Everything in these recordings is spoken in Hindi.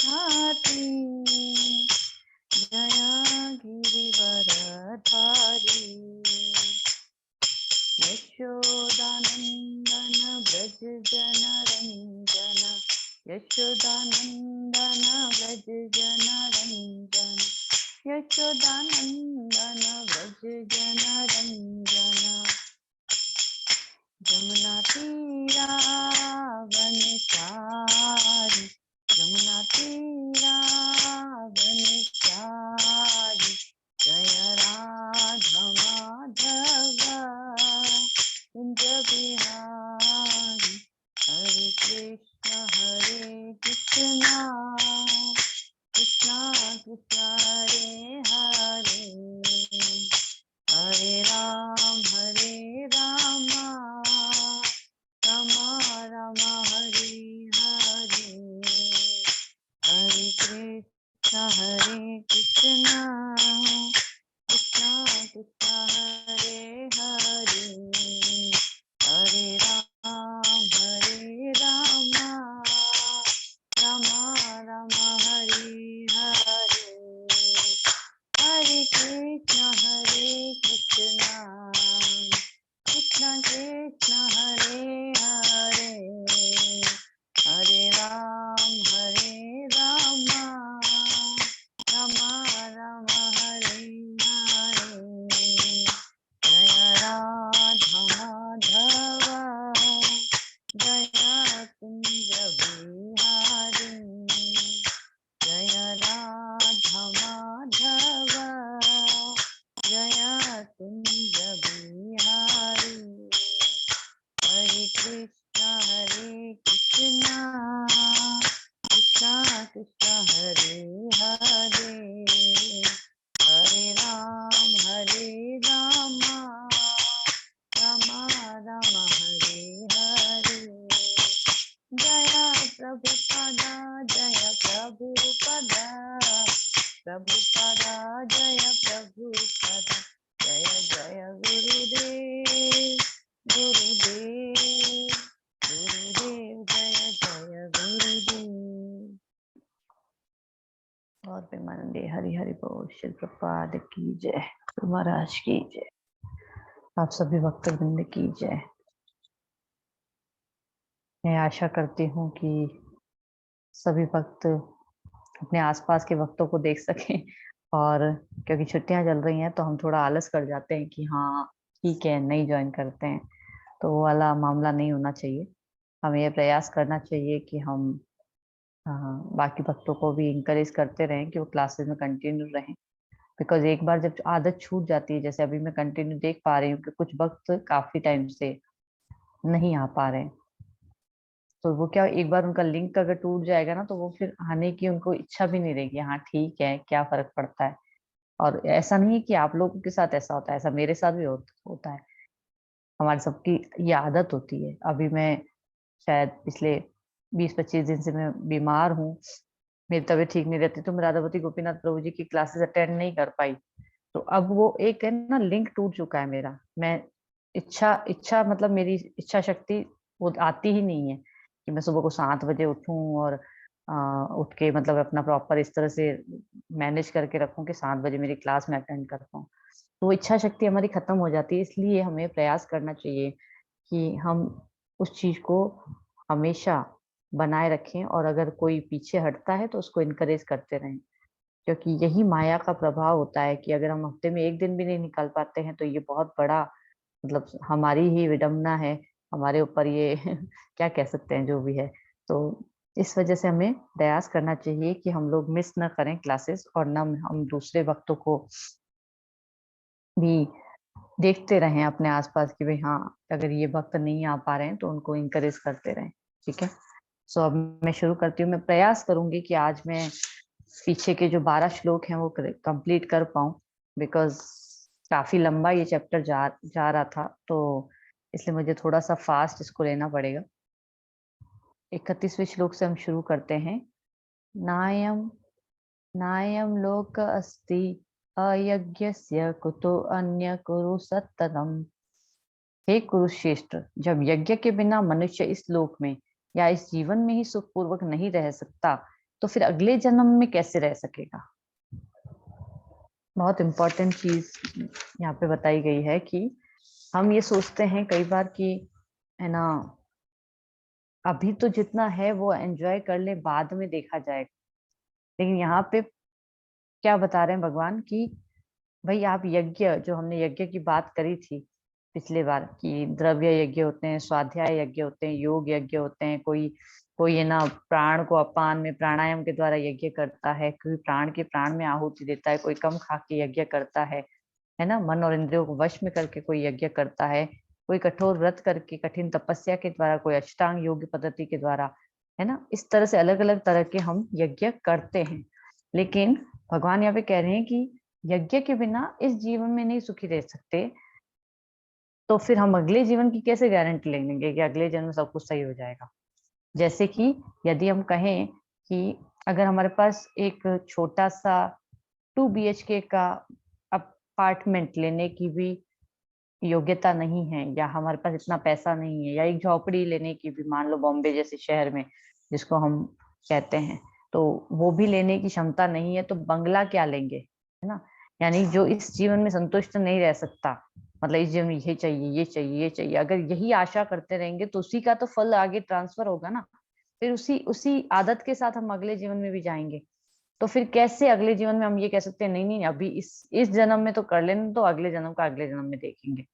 धात्री जया गिरिवरधारी यशोदानंदन व्रज जनरंजन यशोदानंदन व्रज जनरंजन यशोदानंदन व्रज जनरंजन जमुना तीरा वनचारी जमुना तीरा वनचारी जय राधा माधव कुंज बिहारी हरे कृष्ण कृष्णा कृष्णा हरे हरे हरे राम राम राम हरे हरे हरे कृष्ण कृष्णा कृष्णा हरे हरे हरे राम राम राम हरे हरे हरे कृष्ण कृष्ण कृष्ण हरे हरे हरे राम राम राम हरे हरे जय राधा माधव जय कुंज बिहारी जय राधा माधव जय कुंज बिहारी हरे कृष्ण कृष्ण कृष्ण हरे हरे हरे राम राम राम हरे हरे जय प्रभुपदा जय प्रभुपदा प्रभुपदा जय प्रभुपदा जय जय गुरुदेव गुरुदेव गुरुदेव जय जय गुरुदेव। और प्रेमानंदे हरि हरि बोल। श्री प्रपाद की जय, महाराज की जय, आप सभी भक्तवृंद की जय। मैं आशा करती हूँ कि सभी भक्त अपने आसपास के भक्तों को देख सकें, और क्योंकि छुट्टियां चल रही हैं तो हम थोड़ा आलस कर जाते हैं कि हाँ ठीक है नहीं ज्वाइन करते हैं, तो वो वाला मामला नहीं होना चाहिए। हमें यह प्रयास करना चाहिए कि हम बाकी भक्तों को भी इंकरेज करते रहें कि वो क्लासेस में कंटिन्यू रहें। बिकॉज एक बार जब आदत छूट जाती है, जैसे अभी मैं कंटिन्यू देख पा रही हूँ कि कुछ भक्त काफी टाइम से नहीं आ पा रहे हैं, तो वो क्या, एक बार उनका लिंक अगर टूट जाएगा ना तो वो फिर आने की उनको इच्छा भी नहीं रहेगी। हाँ ठीक है, क्या फर्क पड़ता है। और ऐसा नहीं है कि आप लोगों के साथ ऐसा होता है, ऐसा मेरे साथ भी होता है। हमारी सबकी ये आदत होती है। अभी मैं शायद पिछले 20-25 दिन से मैं बीमार हूँ, मेरी तबीयत ठीक नहीं रहती, तो मैं राधावती गोपीनाथ प्रभु जी की क्लासेस अटेंड नहीं कर पाई। तो अब वो एक है ना, लिंक टूट चुका है मेरा। मैं इच्छा मतलब मेरी इच्छा शक्ति वो आती ही नहीं है कि मैं सुबह को 7 बजे उठूं और उठ के मतलब अपना प्रॉपर इस तरह से मैनेज करके रखूं कि 7 बजे मेरी क्लास में अटेंड कर पाऊं। तो वो इच्छा शक्ति हमारी खत्म हो जाती है। इसलिए हमें प्रयास करना चाहिए कि हम उस चीज को हमेशा बनाए रखें, और अगर कोई पीछे हटता है तो उसको इनकरेज करते रहें। क्योंकि यही माया का प्रभाव होता है कि अगर हम हफ्ते में एक दिन भी नहीं निकाल पाते हैं तो ये बहुत बड़ा मतलब हमारी ही विडम्बना है, हमारे ऊपर ये क्या कह सकते हैं, जो भी है। तो इस वजह से हमें प्रयास करना चाहिए कि हम लोग मिस ना करें क्लासेस, और ना हम दूसरे वक्तों को भी देखते रहें अपने आसपास कि भाई हाँ अगर ये वक्त नहीं आ पा रहे हैं तो उनको इंकरेज करते रहें। ठीक है, सो अब मैं शुरू करती हूँ। मैं प्रयास करूंगी कि आज मैं पीछे के जो 12 श्लोक हैं वो कंप्लीट कर पाऊं, बिकॉज काफी लंबा ये चैप्टर जा रहा था, तो इसलिए मुझे थोड़ा सा फास्ट इसको लेना पड़ेगा। 31वें श्लोक से हम शुरू करते हैं। नायम नायम लोक अस्ति अयज्ञस्य कुतो अन्य कुरु सत्तरम। हे कुरुश्रेष्ठ, जब यज्ञ के बिना मनुष्य इस लोक में या इस जीवन में ही सुखपूर्वक नहीं रह सकता, तो फिर अगले जन्म में कैसे रह सकेगा। बहुत इंपॉर्टेंट चीज यहाँ पे बताई गई है कि हम ये सोचते हैं कई बार कि है ना, अभी तो जितना है वो एंजॉय कर ले, बाद में देखा जाएगा। लेकिन यहाँ पे क्या बता रहे हैं भगवान कि भाई आप यज्ञ, जो हमने यज्ञ की बात करी थी पिछले बार, कि द्रव्य यज्ञ होते हैं, स्वाध्याय यज्ञ होते हैं, योग यज्ञ होते हैं, कोई कोई है ना प्राण को अपान में प्राणायाम के द्वारा यज्ञ करता है, कोई प्राण के प्राण में आहुति देता है, कोई कम खा के यज्ञ करता है ना, मन और इंद्रियों को वश में करके कोई यज्ञ करता है, कोई कठोर व्रत करके, कठिन तपस्या के द्वारा, कोई अष्टांग योग पद्धति के द्वारा, है ना। इस तरह से अलग अलग तरह के हम यज्ञ करते हैं। लेकिन भगवान यहाँ पे कह रहे हैं कि यज्ञ के बिना इस जीवन में नहीं सुखी रह सकते, तो फिर हम अगले जीवन की कैसे गारंटी ले लेंगे कि अगले जन्म में सब कुछ सही हो जाएगा। जैसे कि यदि हम कहें कि अगर हमारे पास एक छोटा सा 2 BHK का अपार्टमेंट लेने की भी योग्यता नहीं है, या हमारे पास इतना पैसा नहीं है, या एक झोपड़ी लेने की भी, मान लो बॉम्बे जैसे शहर में जिसको हम कहते हैं, तो वो भी लेने की क्षमता नहीं है, तो बंगला क्या लेंगे, है ना। यानी जो इस जीवन में संतुष्ट नहीं रह सकता, मतलब इस जीवन में ये चाहिए ये चाहिए ये चाहिए, अगर यही आशा करते रहेंगे तो उसी का तो फल आगे ट्रांसफर होगा ना। फिर उसी उसी आदत के साथ हम अगले जीवन में भी जाएंगे। तो फिर कैसे अगले जीवन में हम ये कह सकते हैं नहीं नहीं अभी इस जन्म में तो कर लेना, तो अगले जन्म का अगले जन्म में देखेंगे।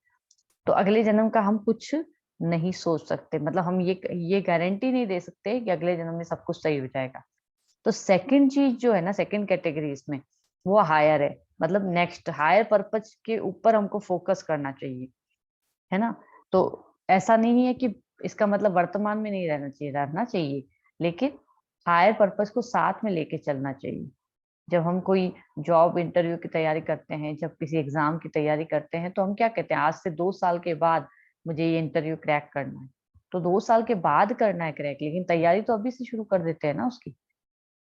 तो अगले जन्म का हम कुछ नहीं सोच सकते, मतलब हम ये गारंटी नहीं दे सकते कि अगले जन्म में सब कुछ सही हो जाएगा। तो सेकंड चीज जो है ना, सेकंड कैटेगरी इसमें, वो हायर है, मतलब नेक्स्ट हायर पर्पज के ऊपर हमको फोकस करना चाहिए, है ना। तो ऐसा नहीं है कि इसका मतलब वर्तमान में नहीं रहना चाहिए, रहना चाहिए, लेकिन हायर पर्पज को साथ में लेके चलना चाहिए। जब हम कोई जॉब इंटरव्यू की तैयारी करते हैं, जब किसी एग्जाम की तैयारी करते हैं, तो हम क्या कहते हैं, आज से 2 साल के बाद मुझे ये इंटरव्यू क्रैक करना है। तो 2 साल के बाद करना है क्रैक, लेकिन तैयारी तो अभी से शुरू कर देते हैं ना उसकी।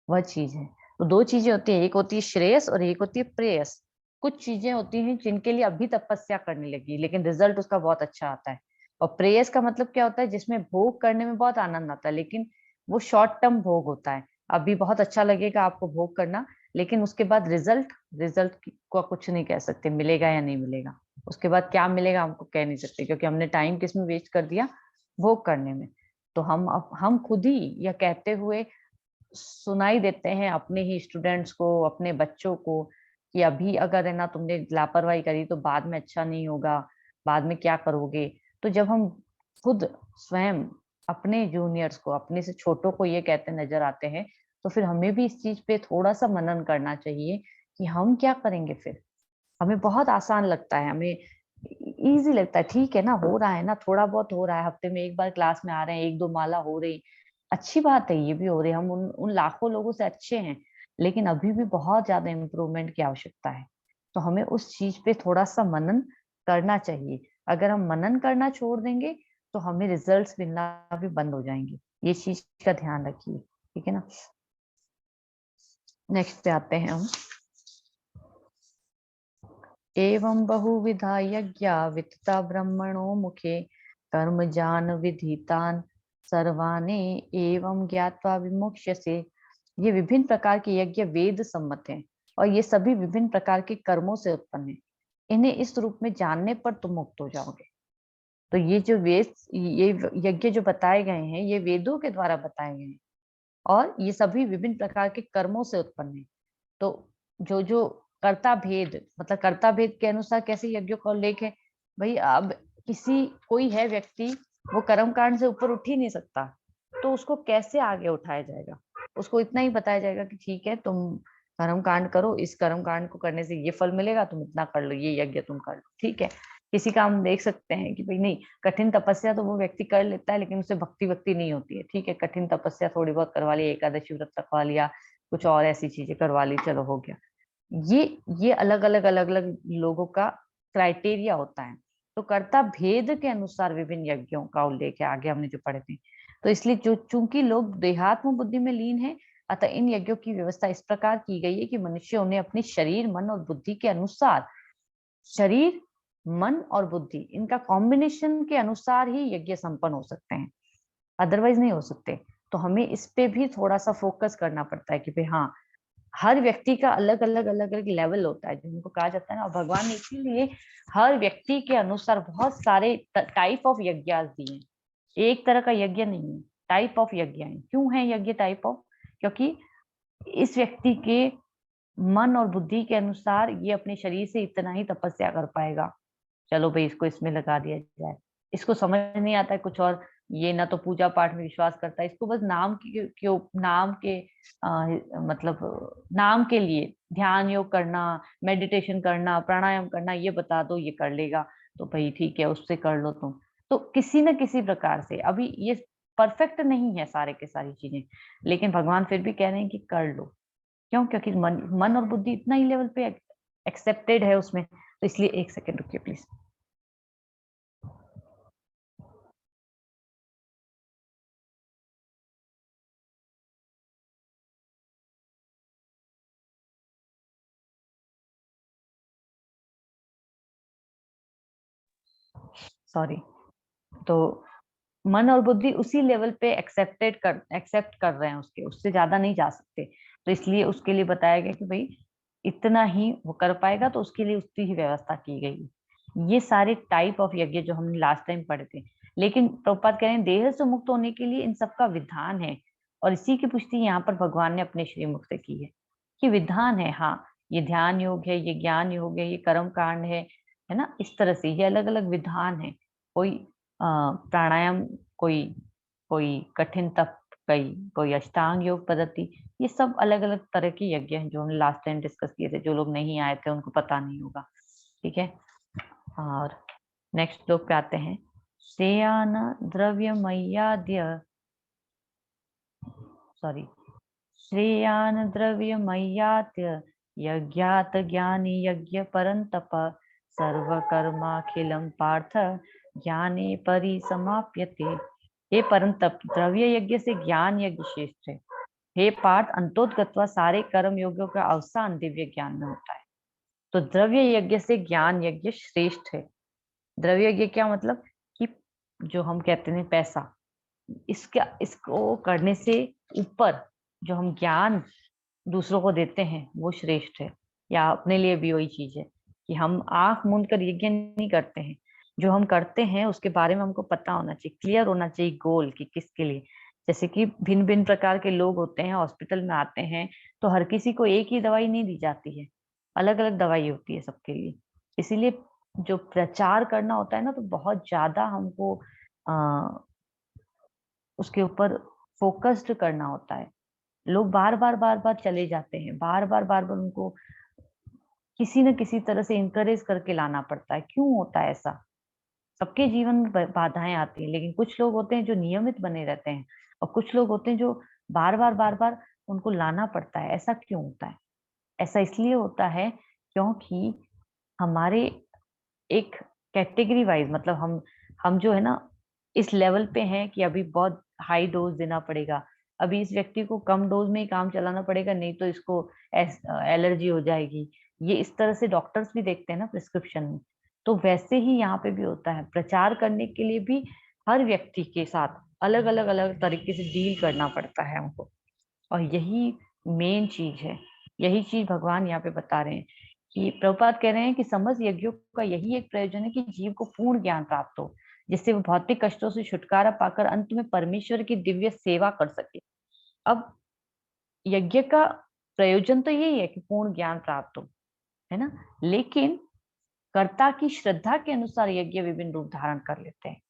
वह चीज है। तो दो चीजें होती हैं, एक होती है श्रेयस और एक होती है प्रेयस। कुछ चीजें होती हैं जिनके लिए अभी तपस्या करने लगी, लेकिन रिजल्ट उसका बहुत अच्छा आता है। और प्रेयस का मतलब क्या होता है, जिसमें भोग करने में बहुत आनंद आता है, लेकिन वो शॉर्ट टर्म भोग होता है। अभी बहुत अच्छा लगेगा आपको भोग करना, लेकिन उसके बाद रिजल्ट, को कुछ नहीं कह सकते मिलेगा या नहीं मिलेगा। उसके बाद क्या मिलेगा हमको कह नहीं सकते, क्योंकि हमने टाइम किसमें वेस्ट कर दिया, भोग करने में। तो हम खुद ही यह कहते हुए सुनाई देते हैं अपने ही स्टूडेंट्स को, अपने बच्चों को, कि अभी अगर है ना तुमने लापरवाही करी तो बाद में अच्छा नहीं होगा, बाद में क्या करोगे। तो जब हम खुद स्वयं अपने जूनियर्स को, अपने से छोटों को ये कहते नजर आते हैं, तो फिर हमें भी इस चीज पे थोड़ा सा मनन करना चाहिए कि हम क्या करेंगे फिर। हमें बहुत आसान लगता है, हमें इजी लगता है, ठीक है ना, हो रहा है ना, थोड़ा बहुत हो रहा है, हफ्ते में एक बार क्लास में आ रहे हैं, 1-2 माला हो रही, अच्छी बात है, ये भी हो रही है, हम उन लाखों लोगों से अच्छे हैं। लेकिन अभी भी बहुत ज्यादा इम्प्रूवमेंट की आवश्यकता है। तो हमें उस चीज पे थोड़ा सा मनन करना चाहिए। अगर हम मनन करना छोड़ देंगे तो हमें रिजल्ट्स मिलना भी बंद हो जाएंगे। ये चीज का ध्यान रखिए, ठीक है ना। नेक्स्ट पे आते हैं हम। एवं बहुविधा यज्ञा वित्ता ब्रह्मणो मुखे कर्म जान विधितान सर्वाने एवं ज्ञात्वा विमुक्ष्यसे। ये विभिन्न प्रकार के यज्ञ वेद सम्मत हैं, और ये सभी विभिन्न प्रकार के कर्मों से उत्पन्न है। इन्हें इस रूप में जानने पर तुम मुक्त हो जाओगे। तो ये जो वेद, ये यज्ञ जो बताए गए हैं, ये वेदों के द्वारा बताए गए हैं, और ये सभी विभिन्न प्रकार के कर्मों से उत्पन्न है। तो जो जो कर्ता भेद, मतलब कर्ता भेद के अनुसार कैसे यज्ञों का उल्लेख है। भाई अब कोई है व्यक्ति, वो कर्म कांड से ऊपर उठ ही नहीं सकता, तो उसको कैसे आगे उठाया जाएगा। उसको इतना ही बताया जाएगा कि ठीक है तुम कर्म कांड करो, इस कर्म कांड को करने से ये फल मिलेगा, तुम इतना कर लो, ये यज्ञ तुम कर लो, ठीक है। किसी का हम देख सकते हैं कि भाई नहीं, कठिन तपस्या तो वो व्यक्ति कर लेता है, लेकिन उसे भक्ति वक्ति नहीं होती है, ठीक है, कठिन तपस्या थोड़ी बहुत करवा ली, एकादशी व्रत रखवा लिया, कुछ और ऐसी चीजें करवा ली, चलो हो गया। ये अलग अलग लोगों का क्राइटेरिया होता है। तो कर्ता भेद के अनुसार विभिन्न यज्ञों का उल्लेख है, आगे हमने जो पढ़े थे। तो इसलिए जो चूंकि लोग देहात्म बुद्धि में लीन है, अतः इन यज्ञों की व्यवस्था इस प्रकार की गई है कि मनुष्य उन्हें अपने शरीर मन और बुद्धि के अनुसार, शरीर मन और बुद्धि इनका कॉम्बिनेशन के अनुसार ही यज्ञ संपन्न हो सकते हैं, अदरवाइज नहीं हो सकते। तो हमें इस पे भी थोड़ा-सा फ़ोकस करना पड़ता है कि भई हाँ, हर व्यक्ति का अलग-अलग लेवल होता है, जिनको कहा जाता है ना, और भगवान ने इसीलिए हर व्यक्ति के अनुसार बहुत सारे टाइप ऑफ यज्ञास दिए हैं। एक तरह का यज्ञ नहीं है, टाइप ऑफ यज्ञ हैं। क्यों है यज्ञ टाइप ऑफ? क्योंकि इस व्यक्ति के मन और बुद्धि के अनुसार ये अपने शरीर से इतना ही तपस्या कर पाएगा। चलो भई इसको इसमें लगा दिया जाए। इसको समझ नहीं आता है कुछ और, ये ना तो पूजा पाठ में विश्वास करता है, इसको बस नाम के मतलब नाम के लिए ध्यान योग करना, मेडिटेशन करना, प्राणायाम करना ये बता दो ये कर लेगा, तो भई ठीक है उससे कर लो तुम। तो किसी न किसी प्रकार से अभी ये परफेक्ट नहीं है सारे के सारी चीज़ें, लेकिन भगवान फिर भी कह रहे हैं कि कर लो। क्यों? क्योंकि मन मन और बुद्धि इतना ही लेवल पे एक्सेप्टेड है उसमें, तो इसलिए 1 सेकंड रुकिए प्लीज़। सॉरी। तो मन और बुद्धि उसी लेवल पे एक्सेप्ट कर रहे हैं उसके, उससे ज़्यादा नहीं जा सकते। तो इसलिए उसके लिए बताया गया कि भई इतना ही वो कर पाएगा, तो उसके लिए उतनी ही व्यवस्था की गई। ये सारे टाइप ऑफ यज्ञ जो हमने लास्ट टाइम पढ़े थे। लेकिन प्रभुपाद कह रहे हैं देह से मुक्त होने के लिए इन सब का विधान है, और इसी की पुष्टि यहाँ पर भगवान ने अपने श्रीमुख से की है, कि विधान है। हाँ, ये ध्यान योग है, ये ज्ञान योग है, ये कर्म कांड है ना? इस तरह से ये अलग-अलग विधान है। कोई प्राणायाम, कोई कोई कठिन तप, कोई अष्टांग योग पद्धति, ये सब अलग-अलग तरह के यज्ञ हैं जो हमने लास्ट टाइम डिस्कस किए थे। जो लोग नहीं आए थे उनको पता नहीं होगा, ठीक है? और नेक्स्ट श्लोक पे आते हैं। श्रेयान द्रव्यमय्याद्य सॉरी श्रेयान् द्रव्यमय्यात् यज्ञात् ज्ञानी यज्ञ परन्तप सर्वकर्माखिलं पार्थ ज्ञाने परिसमाप्यते। हे परंतप, द्रव्य यज्ञ से ज्ञान यज्ञ श्रेष्ठ है। हे पार्थ, अंतोत गत्वा सारे कर्म योग्यों का अवसान दिव्य ज्ञान में होता है। तो द्रव्य यज्ञ से ज्ञान यज्ञ श्रेष्ठ है। द्रव्य यज्ञ क्या मतलब? कि जो हम कहते हैं पैसा, इसका इसको करने से ऊपर जो हम ज्ञान दूसरों को देते हैं वो श्रेष्ठ है। या अपने लिए भी वही चीज है कि हम आंख मूंद कर यज्ञ नहीं करते हैं। जो हम करते हैं उसके बारे में हमको पता होना चाहिए, क्लियर होना चाहिए गोल कि किसके लिए। जैसे कि भिन्न भिन्न प्रकार के लोग होते हैं, हॉस्पिटल में आते हैं, तो हर किसी को एक ही दवाई नहीं दी जाती है, अलग अलग दवाई होती है सबके लिए। इसीलिए जो प्रचार करना होता है ना, तो बहुत ज्यादा हमको उसके ऊपर फोकस्ड करना होता है। लोग बार-बार चले जाते हैं, बार-बार उनको किसी न किसी तरह से एनकरेज करके लाना पड़ता है। क्यों होता है ऐसा? सबके जीवन में ब बाधाएँ आती हैं, लेकिन कुछ लोग होते हैं जो नियमित बने रहते हैं, और कुछ लोग होते हैं जो बार-बार उनको लाना पड़ता है। ऐसा क्यों होता है? ऐसा इसलिए होता है क्योंकि हमारे एक कैटेगरी वाइज़, मतलब हम जो है ना, इस लेवल पे हैं कि अभी बहुत हाई डोज़ देना पड़ेगा। अभी इस व्यक्ति को कम डोज़ में ही काम चलाना पड़ेगा, नहीं तो इसको एलर्जी हो जाएगी। ये इस तरह से डॉक्टर्स भी देखते हैं ना प्रिस्क्रिप्शन में। तो वैसे ही यहाँ पे भी होता है। प्रचार करने के लिए भी हर व्यक्ति के साथ अलग तरीके से डील करना पड़ता है हमको। और यही मेन चीज़ है। यही चीज़ भगवान यहाँ पे बता रहे हैं कि प्रभुपाद कह रहे हैं कि समस्त यज्ञों का यही एक प्रयोजन है कि जीव को पूर्ण ज्ञान प्राप्त हो, जिससे वो भौतिक कष्टों से छुटकारा पाकर अंत में परमेश्वर की दिव्य सेवा कर सके। अब यज्ञ का प्रयोजन तो यही है कि पूर्ण ज्ञान प्राप्त हो, है ना? लेकिन कर्ता की श्रद्धा के अनुसार यज्ञ विभिन्न रूप धारण कर लेते हैं।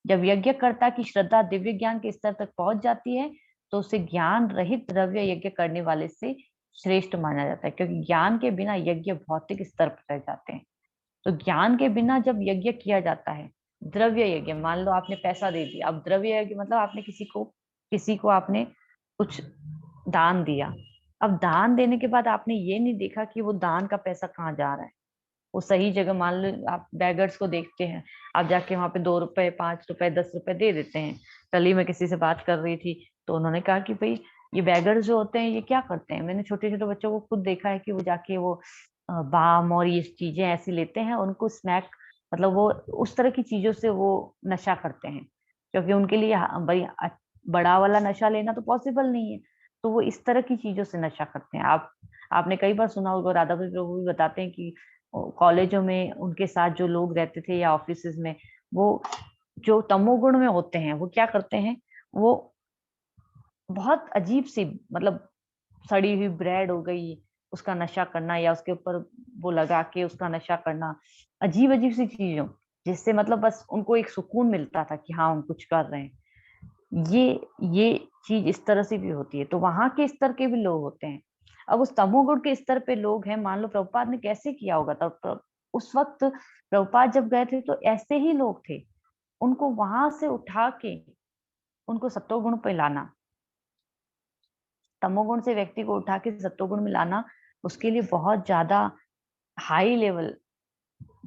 जब यज्ञकर्ता की श्रद्धा दिव्य ज्ञान के स्तर तक पहुंच जाती है, तो उसे ज्ञान रहित द्रव्य यज्ञ करने वाले से श्रेष्ठ माना जाता है, क्योंकि ज्ञान के बिना यज्ञ भौतिक स्तर पर रह जाते हैं। तो ज्ञान के बिना जब यज्ञ किया जाता है, द्रव्य यज्ञ, मान लो आपने पैसा दे दिया, अब द्रव्य यज्ञ मतलब आपने किसी को आपने कुछ दान दिया। अब दान देने के बाद आपने ये नहीं देखा कि वो दान का पैसा कहाँ जा रहा है। वो सही जगह, मान लो आप बेगर्स को देखते हैं, आप जाके वहां पे 2 रुपए, 5 रुपए, 10 रुपए दे देते हैं। कल ही मैं किसी से बात कर रही थी, तो उन्होंने कहा कि भाई ये बेगर्स जो होते हैं ये क्या करते हैं। मैंने छोटे छोटे बच्चों को खुद देखा है कि वो जाके वो बाम और ये चीजें ऐसी लेते हैं, उनको स्नैक, मतलब वो उस तरह की चीजों से वो नशा करते हैं, क्योंकि उनके लिए भाई बड़ा वाला नशा लेना तो पॉसिबल नहीं है, तो वो इस तरह की चीजों से नशा करते हैं। आपने कई बार सुना होगा, राधा प्रभु भी बताते हैं कि कॉलेजों में उनके साथ जो लोग रहते थे या ऑफिसेज में, वो जो तमोगुण में होते हैं वो क्या करते हैं, वो बहुत अजीब सी, मतलब सड़ी हुई ब्रेड हो गई, उसका नशा करना, या उसके ऊपर वो लगा के उसका नशा करना, अजीब अजीब सी चीजों, जिससे मतलब बस उनको एक सुकून मिलता था कि हाँ हम कुछ कर रहे हैं। ये चीज इस तरह से भी होती है। तो वहां के स्तर के भी लोग होते हैं। अब उस तमोगुण के स्तर पे लोग हैं, मान लो प्रभुपाद ने कैसे किया होगा तब, उस वक्त प्रभुपाद जब गए थे तो ऐसे ही लोग थे। उनको वहां से उठा के उनको सत्वगुण पे लाना, तमोगुण से व्यक्ति को उठा के सत्वगुण में लाना, उसके लिए बहुत ज्यादा हाई लेवल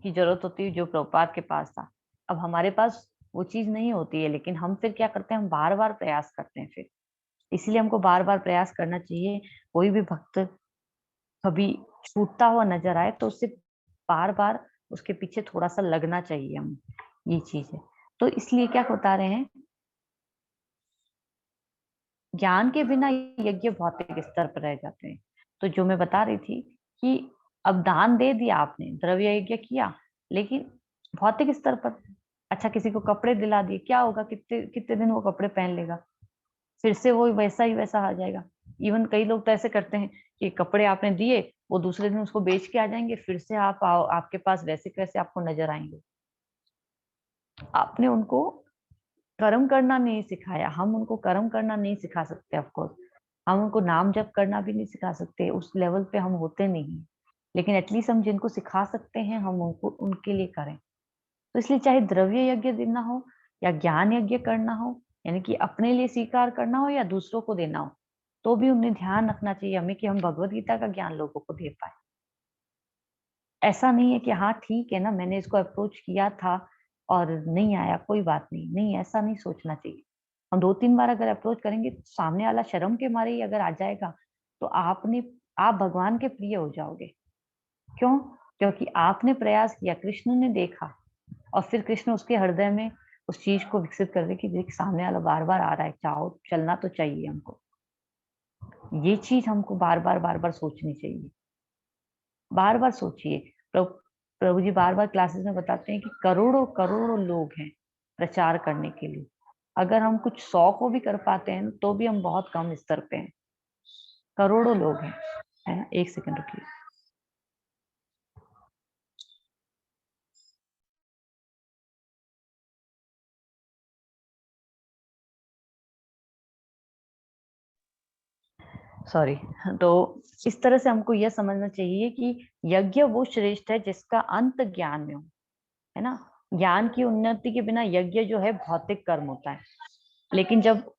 की जरूरत होती है, जो प्रभुपाद के पास था। अब हमारे पास वो चीज नहीं होती है, लेकिन हम फिर क्या करते हैं, हम बार बार प्रयास करते हैं फिर। इसलिए हमको बार बार प्रयास करना चाहिए। कोई भी भक्त कभी छूटता हुआ नजर आए तो उससे बार बार उसके पीछे थोड़ा सा लगना चाहिए हम, ये चीज है। तो इसलिए क्या बता रहे हैं, ज्ञान के बिना यज्ञ भौतिक स्तर पर रह जाते हैं। तो जो मैं बता रही थी कि अब दान दे दिया आपने, द्रव्य यज्ञ किया, लेकिन भौतिक स्तर पर, अच्छा किसी को कपड़े दिला दिए, क्या होगा, कितने कितने दिन वो कपड़े पहन लेगा, फिर से वो वैसा ही वैसा आ जाएगा। इवन कई लोग तो ऐसे करते हैं कि कपड़े आपने दिए, वो दूसरे दिन उसको बेच के आ जाएंगे, फिर से आप आओ, आपके पास वैसे कैसे आपको नजर आएंगे। आपने उनको कर्म करना नहीं सिखाया, हम उनको कर्म करना नहीं सिखा सकते ऑफकोर्स, हम उनको नाम जप करना भी नहीं सिखा सकते, उस लेवल पे हम होते नहीं। लेकिन एटलीस्ट हम जिनको सिखा सकते हैं हम उनको उनके लिए करें। तो इसलिए चाहे द्रव्य यज्ञ देना हो या ज्ञान यज्ञ करना हो, यानी कि अपने लिए स्वीकार करना हो या दूसरों को देना हो, तो भी उन्हें ध्यान रखना चाहिए हमें कि हम भगवत गीता का ज्ञान लोगों को दे पाए। ऐसा नहीं है कि हाँ ठीक है ना, मैंने इसको अप्रोच किया था और नहीं आया, कोई बात नहीं, नहीं ऐसा नहीं सोचना चाहिए। हम 2-3 बार अगर अप्रोच करेंगे तो सामने वाला शर्म के मारे ही अगर आ जाएगा, तो आप भगवान के प्रिय हो जाओगे। क्यों? क्योंकि आपने प्रयास किया, कृष्ण ने देखा, और फिर कृष्ण उसके हृदय में उस चीज को विकसित कर दे कि देख सामने वाला बार बार आ रहा है, चाहो चलना तो चाहिए हमको। ये चीज हमको बार बार सोचनी चाहिए। बार बार सोचिए, प्रभु प्रभु जी बार बार क्लासेस में बताते हैं कि करोड़ों करोड़ों लोग हैं प्रचार करने के लिए। अगर हम कुछ 100 को भी कर पाते हैं तो भी हम बहुत कम स्तर पे हैं। करोड़ों लोग हैं, है ना। एक सेकंड रुकिए। सॉरी। तो इस तरह से हमको यह समझना चाहिए कि यज्ञ वो श्रेष्ठ है जिसका अंत ज्ञान में हो, है ना। ज्ञान की उन्नति के बिना यज्ञ जो है भौतिक कर्म होता है। लेकिन जब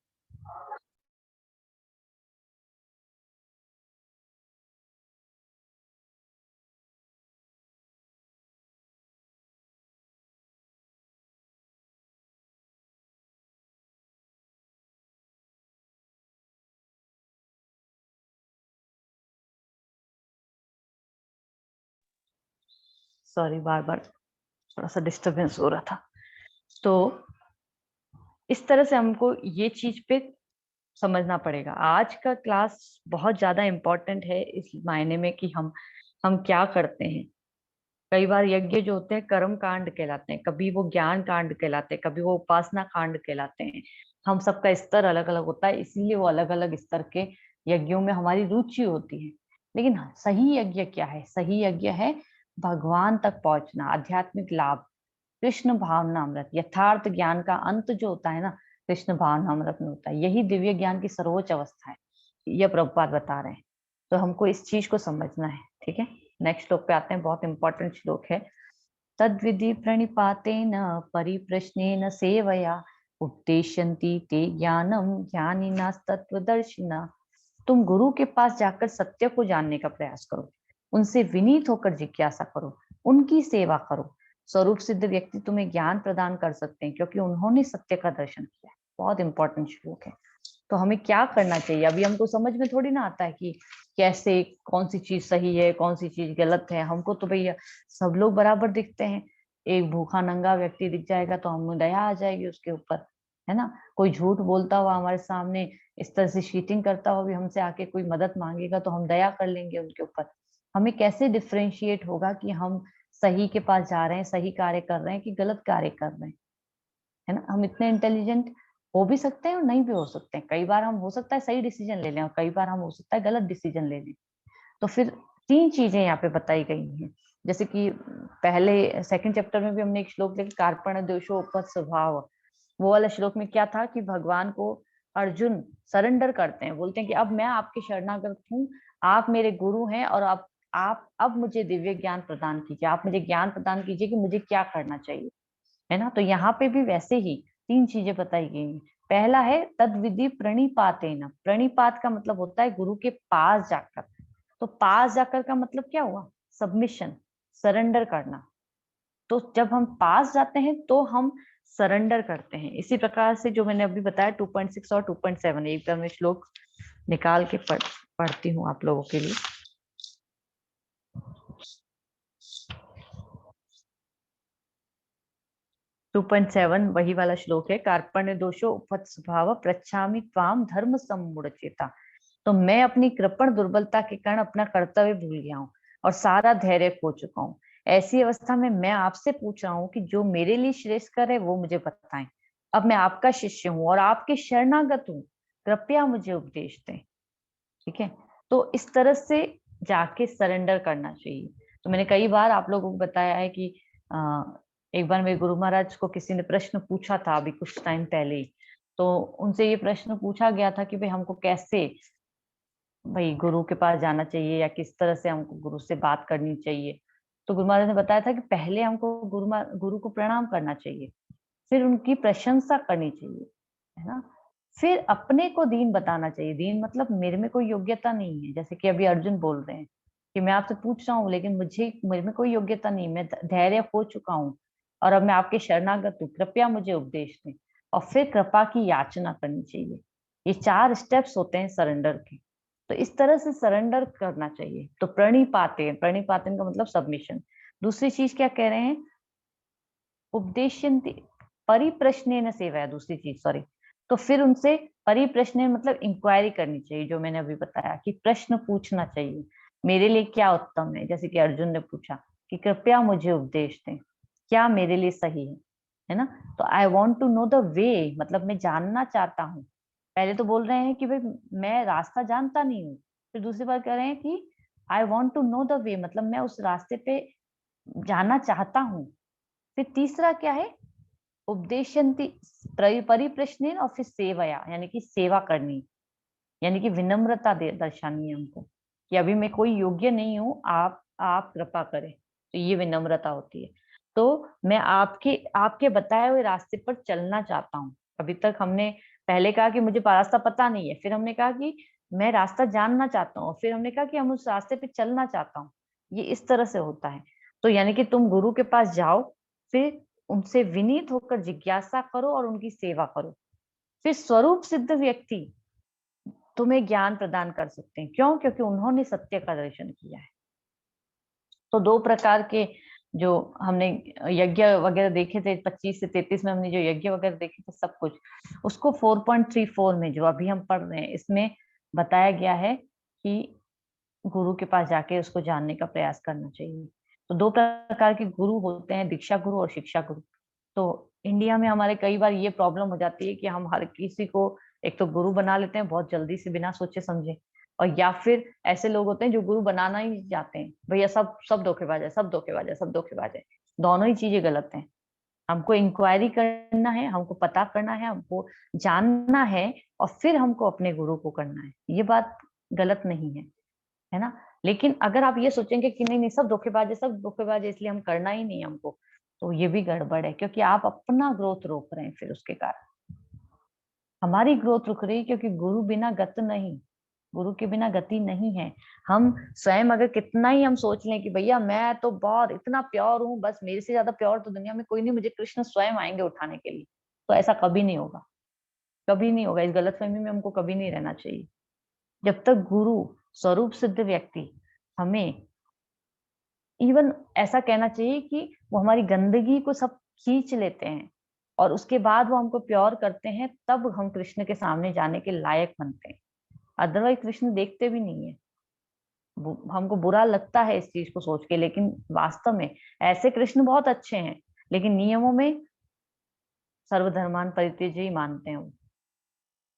सॉरी, बार बार थोड़ा सा डिस्टरबेंस हो रहा था। तो इस तरह से हमको ये चीज पे समझना पड़ेगा। आज का क्लास बहुत ज्यादा इम्पोर्टेंट है इस मायने में कि हम क्या करते हैं। कई बार यज्ञ जो होते हैं कर्म कांड कहलाते हैं, कभी वो ज्ञान कांड कहलाते हैं, कभी वो उपासना कांड कहलाते हैं। हम सबका स्तर अलग अलग होता है, इसीलिए वो अलग अलग स्तर के यज्ञों में हमारी रुचि होती है। लेकिन हाँ, सही यज्ञ क्या है? सही यज्ञ है भगवान तक पहुंचना, आध्यात्मिक लाभ, कृष्ण भावना अमृत, यथार्थ ज्ञान का अंत जो होता है ना, कृष्ण भावना अमृत में होता है। यही दिव्य ज्ञान की सर्वोच्च अवस्था है, यह प्रभुपाद बता रहे हैं। तो हमको इस चीज को समझना है, ठीक है। नेक्स्ट श्लोक पे आते हैं, बहुत इंपॉर्टेंट श्लोक है। तद्विधि प्रणिपातेन परिप्रश्नेन सेवया उपदेशन्ति ते ज्ञानम ज्ञानिनस्तत्त्वदर्शिनः। तुम गुरु के पास जाकर सत्य को जानने का प्रयास करो, उनसे विनीत होकर जिज्ञासा करो, उनकी सेवा करो। स्वरूप सिद्ध व्यक्ति तुम्हें ज्ञान प्रदान कर सकते हैं क्योंकि उन्होंने सत्य का दर्शन किया है। बहुत इंपॉर्टेंट श्लोक है। तो हमें क्या करना चाहिए? अभी हमको समझ में थोड़ी ना आता है कि कैसे कौन सी चीज सही है कौन सी चीज गलत है। हमको तो भैया सब लोग बराबर दिखते हैं। एक भूखा नंगा व्यक्ति दिख जाएगा तो हमें दया आ जाएगी उसके ऊपर, है ना? कोई झूठ बोलता हुआ हमारे सामने इस तरह से चीटिंग करता हुआ भी हमसे आके कोई मदद मांगेगा तो हम दया कर लेंगे उनके ऊपर। हमें कैसे डिफरेंशिएट होगा कि हम सही के पास जा रहे हैं, सही कार्य कर रहे हैं कि गलत कार्य कर रहे हैं, है ना? हम इतने इंटेलिजेंट हो भी सकते हैं और नहीं भी हो सकते हैं। कई बार हम हो सकता है सही डिसीजन ले लें और कई बार हम हो सकता है गलत डिसीजन ले लें। तो फिर 3 चीज़ें यहाँ पे बताई गई हैं। जैसे कि पहले सेकंड चैप्टर में भी हमने एक श्लोक लिखा कार्पण्य दोषोपहत स्वभाव। वो वाला श्लोक में क्या था कि भगवान को अर्जुन सरेंडर करते हैं, बोलते हैं कि अब मैं आपके शरणागत हूँ, आप मेरे गुरु हैं और आप अब मुझे दिव्य ज्ञान प्रदान कीजिए। आप मुझे ज्ञान प्रदान कीजिए कि मुझे क्या करना चाहिए, है ना? तो यहाँ पे भी वैसे ही 3 चीज़ें बताई गई हैं। पहला है तद्विधि प्रणिपातेन। प्रणिपात का मतलब होता है गुरु के पास जाकर। तो पास जाकर का मतलब क्या हुआ? सबमिशन, सरेंडर करना। तो जब हम पास जाते हैं तो हम सरेंडर करते हैं। इसी प्रकार से जो मैंने अभी बताया 2.6 और 2.7 एक बार मैं श्लोक निकाल के पढ़ती हूँ आप लोगों के लिए। 2.7 वही वाला श्लोक है। कार्पण्य दोषो उपहत स्वभाव पृच्छामि त्वाम धर्म सम्मूढ़चेता। तो मैं अपनी कृपण दुर्बलता के कारण अपना कर्तव्य भूल गया हूँ और सारा धैर्य खो चुका हूँ। ऐसी अवस्था में मैं आपसे पूछ रहा हूँ कि जो मेरे लिए श्रेष्ठ करे वो मुझे बताएं। अब मैं आपका शिष्य हूँ और आपके शरणागत हूँ, कृपया मुझे उपदेश दें। ठीक है, तो इस तरह से जाके सरेंडर करना चाहिए। तो मैंने कई बार आप लोगों को बताया है कि एक बार मेरे गुरु महाराज को किसी ने प्रश्न पूछा था अभी कुछ टाइम पहले ही। तो उनसे ये प्रश्न पूछा गया था कि भाई हमको कैसे भाई गुरु के पास जाना चाहिए या किस तरह से हमको गुरु से बात करनी चाहिए। तो गुरु महाराज ने बताया था कि पहले हमको गुरु को प्रणाम करना चाहिए, फिर उनकी प्रशंसा करनी चाहिए, है ना? फिर अपने को दीन बताना चाहिए। दीन मतलब मेरे में कोई योग्यता नहीं है, जैसे कि अभी अर्जुन बोल रहे हैं कि मैं आपसे पूछ रहा हूँ लेकिन मुझे मेरे में कोई योग्यता नहीं, मैं धैर्य खो चुका हूँ और अब मैं आपके शरणागत हूँ, कृपया मुझे उपदेश दें। और फिर कृपा की याचना करनी चाहिए। ये 4 स्टेप्स होते हैं सरेंडर के। तो इस तरह से सरेंडर करना चाहिए। तो प्रणिपातेन, प्रणिपातेन का मतलब सबमिशन। दूसरी चीज क्या कह रहे हैं? उपदेशयन्ति परिप्रश्नेन सेवया, दूसरी चीज सॉरी। तो फिर उनसे परिप्रश्न मतलब इंक्वायरी करनी चाहिए, जो मैंने अभी बताया कि प्रश्न पूछना चाहिए मेरे लिए क्या उत्तम है। जैसे कि अर्जुन ने पूछा कि कृपया मुझे उपदेश दें, क्या मेरे लिए सही है ना? तो I want to know the way, मतलब मैं जानना चाहता हूँ। पहले तो बोल रहे हैं कि भाई मैं रास्ता जानता नहीं हूँ, फिर दूसरी बार कह रहे हैं कि I want to know the way, मतलब मैं उस रास्ते पे जाना चाहता हूँ। फिर तीसरा क्या है? उपदेशन्ति परिप्रश्नेन और फिर सेवया, यानी कि सेवा करनी, यानी कि विनम्रता दर्शानी है हमको कि अभी मैं कोई योग्य नहीं हूँ, आप कृपा करें। तो ये विनम्रता होती है। तो मैं आपके आपके बताए हुए रास्ते पर चलना चाहता हूँ। अभी तक हमने पहले कहा कि मुझे रास्ता पता नहीं है, फिर हमने कहा कि मैं रास्ता जानना चाहता हूँ, फिर हमने कहा कि हम उस रास्ते पे चलना चाहता हूँ। ये इस तरह से होता है। तो यानी कि तुम गुरु के पास जाओ, फिर उनसे विनीत होकर जिज्ञासा करो और उनकी सेवा करो। फिर स्वरूप सिद्ध व्यक्ति तुम्हें ज्ञान प्रदान कर सकते हैं। क्यों? क्योंकि उन्होंने सत्य का दर्शन किया है। तो 2 प्रकार के जो हमने यज्ञ वगैरह देखे थे, 25 से 33 में हमने जो यज्ञ वगैरह देखे थे सब कुछ, उसको 4.34 में जो अभी हम पढ़ रहे हैं इसमें बताया गया है कि गुरु के पास जाके उसको जानने का प्रयास करना चाहिए। तो 2 प्रकार के गुरु होते हैं, दीक्षा गुरु और शिक्षा गुरु। तो इंडिया में हमारे कई बार ये प्रॉब्लम हो जाती है कि हम हर किसी को एक तो गुरु बना लेते हैं बहुत जल्दी से बिना सोचे समझे, और या फिर ऐसे लोग होते हैं जो गुरु बनाना ही चाहते हैं, भैया सब सब धोखेबाज है, सब धोखेबाज है, सब धोखेबाज है। दोनों ही चीजें गलत हैं। हमको इंक्वायरी करना है, हमको पता करना है, हमको जानना है और फिर हमको अपने गुरु को करना है। ये बात गलत नहीं है ना? लेकिन अगर आप ये सोचेंगे कि नहीं नहीं सब धोखेबाज है, सब धोखेबाज है, इसलिए हम करना ही नहीं हमको, तो ये भी गड़बड़ है, क्योंकि आप अपना ग्रोथ रोक रहे हैं। फिर उसके कारण हमारी ग्रोथ रुक रही है, क्योंकि गुरु बिना गत नहीं, गुरु के बिना गति नहीं है। हम स्वयं अगर कितना ही हम सोच लें कि भैया मैं तो बहुत इतना प्योर हूँ, बस मेरे से ज्यादा प्योर तो दुनिया में कोई नहीं, मुझे कृष्ण स्वयं आएंगे उठाने के लिए, तो ऐसा कभी नहीं होगा, कभी नहीं होगा। इस गलतफहमी में हमको कभी नहीं रहना चाहिए। जब तक गुरु स्वरूप सिद्ध व्यक्ति हमें इवन ऐसा कहना चाहिए कि वो हमारी गंदगी को सब खींच लेते हैं, और उसके बाद वो हमको प्योर करते हैं, तब हम कृष्ण के सामने जाने के लायक बनते हैं। अदरवाइज कृष्ण देखते भी नहीं है। हमको बुरा लगता है इस चीज को सोच के, लेकिन वास्तव में ऐसे कृष्ण बहुत अच्छे हैं, लेकिन नियमों में सर्वधर्मान परित्यज्य ही मानते हैं वो।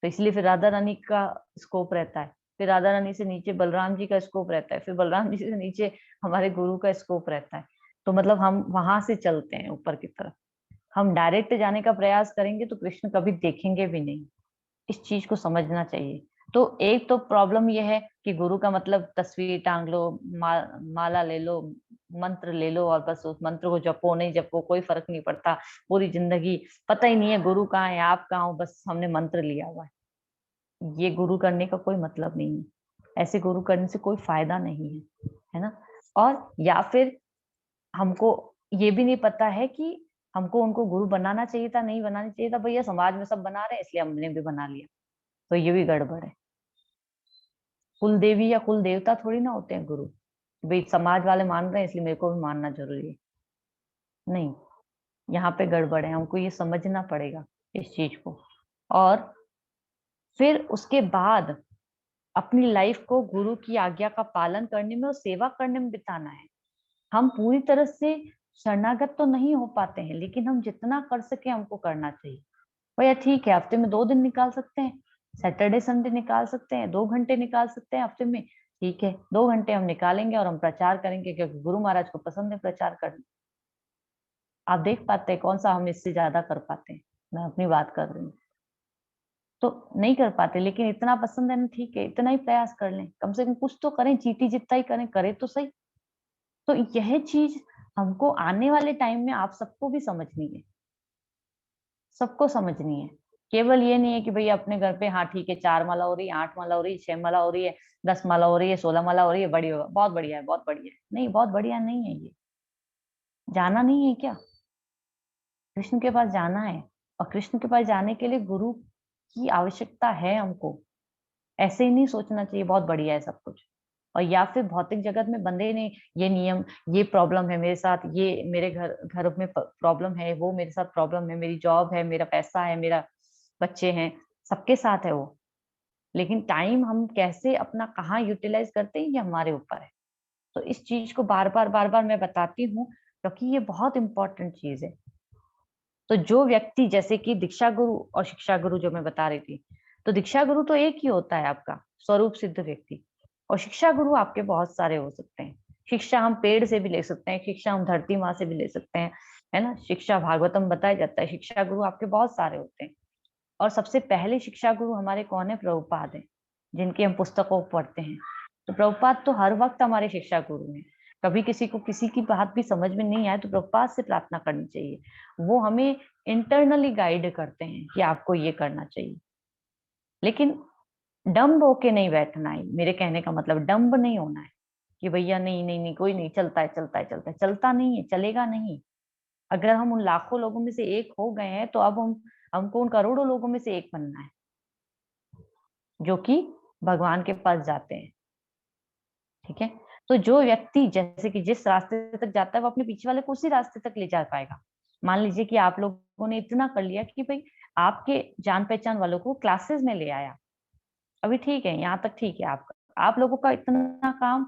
तो इसलिए फिर राधा रानी का स्कोप रहता है, फिर राधा रानी से नीचे बलराम जी का स्कोप रहता है, फिर बलराम जी से नीचे हमारे गुरु का स्कोप रहता है। तो मतलब हम वहां से चलते हैं ऊपर की तरफ। हम डायरेक्ट जाने का प्रयास करेंगे तो कृष्ण कभी देखेंगे भी नहीं। इस चीज को समझना चाहिए। तो एक तो प्रॉब्लम यह है कि गुरु का मतलब तस्वीर टांग लो, माला ले लो, मंत्र ले लो और बस उस मंत्र को जपो, नहीं जपो कोई फर्क नहीं पड़ता। पूरी जिंदगी पता ही नहीं है गुरु कहाँ है, आप कहाँ हो, बस हमने मंत्र लिया हुआ है। ये गुरु करने का कोई मतलब नहीं है। ऐसे गुरु करने से कोई फायदा नहीं है ना। और या फिर हमको ये भी नहीं पता है कि हमको उनको गुरु बनाना चाहिए था, नहीं बनाना चाहिए था। भैया समाज में सब बना रहे हैं इसलिए हमने भी बना लिया, तो ये भी गड़बड़ है। कुल देवी या कुल देवता थोड़ी ना होते हैं गुरु, भाई समाज वाले मान रहे हैं इसलिए मेरे को भी मानना जरूरी है। नहीं, यहाँ पे गड़बड़ है, हमको ये समझना पड़ेगा इस चीज को। और फिर उसके बाद अपनी लाइफ को गुरु की आज्ञा का पालन करने में और सेवा करने में बिताना है। हम पूरी तरह से शरणागत तो नहीं हो पाते हैं, लेकिन हम जितना कर सके हमको करना चाहिए। भैया ठीक है, हफ्ते में 2 दिन निकाल सकते हैं, सैटरडे संडे निकाल सकते हैं, 2 घंटे निकाल सकते हैं हफ्ते में, ठीक है 2 घंटे हम निकालेंगे और हम प्रचार करेंगे, क्योंकि गुरु महाराज को पसंद है प्रचार करना। आप देख पाते हैं कौन सा हम इससे ज्यादा कर पाते हैं। मैं अपनी बात कर रही हूँ। तो नहीं कर पाते, लेकिन इतना पसंद है ना, ठीक है इतना ही प्रयास कर लें, कम से कम कुछ तो करें, चीटी जितना ही करें, करे तो सही। तो यह चीज हमको आने वाले टाइम में आप सबको भी समझनी है, सबको समझनी है। केवल ये नहीं है कि भैया अपने घर पे हाँ ठीक है 4 माला हो रही है, 8 माला हो रही है, 6 माला हो रही है, 10 माला हो रही है, 16 माला हो रही है, बड़ी बहुत बढ़िया है, बहुत बढ़िया है। नहीं, बहुत बढ़िया नहीं है ये। जाना नहीं है क्या? कृष्ण के पास जाना है। और कृष्ण के पास जाने के लिए गुरु की आवश्यकता है हमको। ऐसे ही नहीं सोचना चाहिए बहुत बढ़िया है सब कुछ। और या फिर भौतिक जगत में बंधे नहीं, ये नियम, ये प्रॉब्लम है मेरे साथ, ये मेरे घर घर में प्रॉब्लम है, वो मेरे साथ प्रॉब्लम है, मेरी जॉब है, मेरा पैसा है, मेरा बच्चे हैं, सबके साथ है वो। लेकिन टाइम हम कैसे अपना कहाँ यूटिलाइज करते हैं ये हमारे ऊपर है। तो इस चीज को बार बार मैं बताती हूँ, क्योंकि ये बहुत इंपॉर्टेंट चीज है। तो जो व्यक्ति, जैसे कि दीक्षा गुरु और शिक्षा गुरु जो मैं बता रही थी, तो दीक्षा गुरु तो एक ही होता है आपका स्वरूप सिद्ध व्यक्ति, और शिक्षा गुरु आपके बहुत सारे हो सकते हैं। शिक्षा हम पेड़ से भी ले सकते हैं, शिक्षा हम धरती माँ से भी ले सकते हैं, है ना। शिक्षा भागवतम बताया जाता है, शिक्षा गुरु आपके बहुत सारे होते हैं। और सबसे पहले शिक्षा गुरु हमारे कौन है? प्रभुपाद है, जिनकी हम पुस्तकों को पढ़ते हैं। तो प्रभुपाद तो हर वक्त हमारे शिक्षा गुरु हैं। कभी किसी को किसी की बात भी समझ में नहीं आए तो प्रभुपाद से प्रार्थना करनी चाहिए। वो हमें इंटरनली गाइड करते हैं कि आपको ये करना चाहिए। लेकिन डम्ब होके नहीं बैठना है, मेरे कहने का मतलब डम्ब नहीं होना है कि भैया नहीं नहीं नहीं कोई नहीं, चलता है चलता है चलता है, चलता नहीं है, चलेगा नहीं। अगर हम उन लाखों लोगों में से एक हो गए हैं तो अब हमको उन करोड़ों लोगों में से एक बनना है, जो कि भगवान के पास जाते हैं। ठीक है। तो जो व्यक्ति जैसे कि जिस रास्ते तक जाता है वो अपने पीछे वाले को उसी रास्ते तक ले जा पाएगा। मान लीजिए कि आप लोगों ने इतना कर लिया कि भाई आपके जान पहचान वालों को क्लासेस में ले आया, अभी ठीक है, यहाँ तक ठीक है। आप लोगों का इतना काम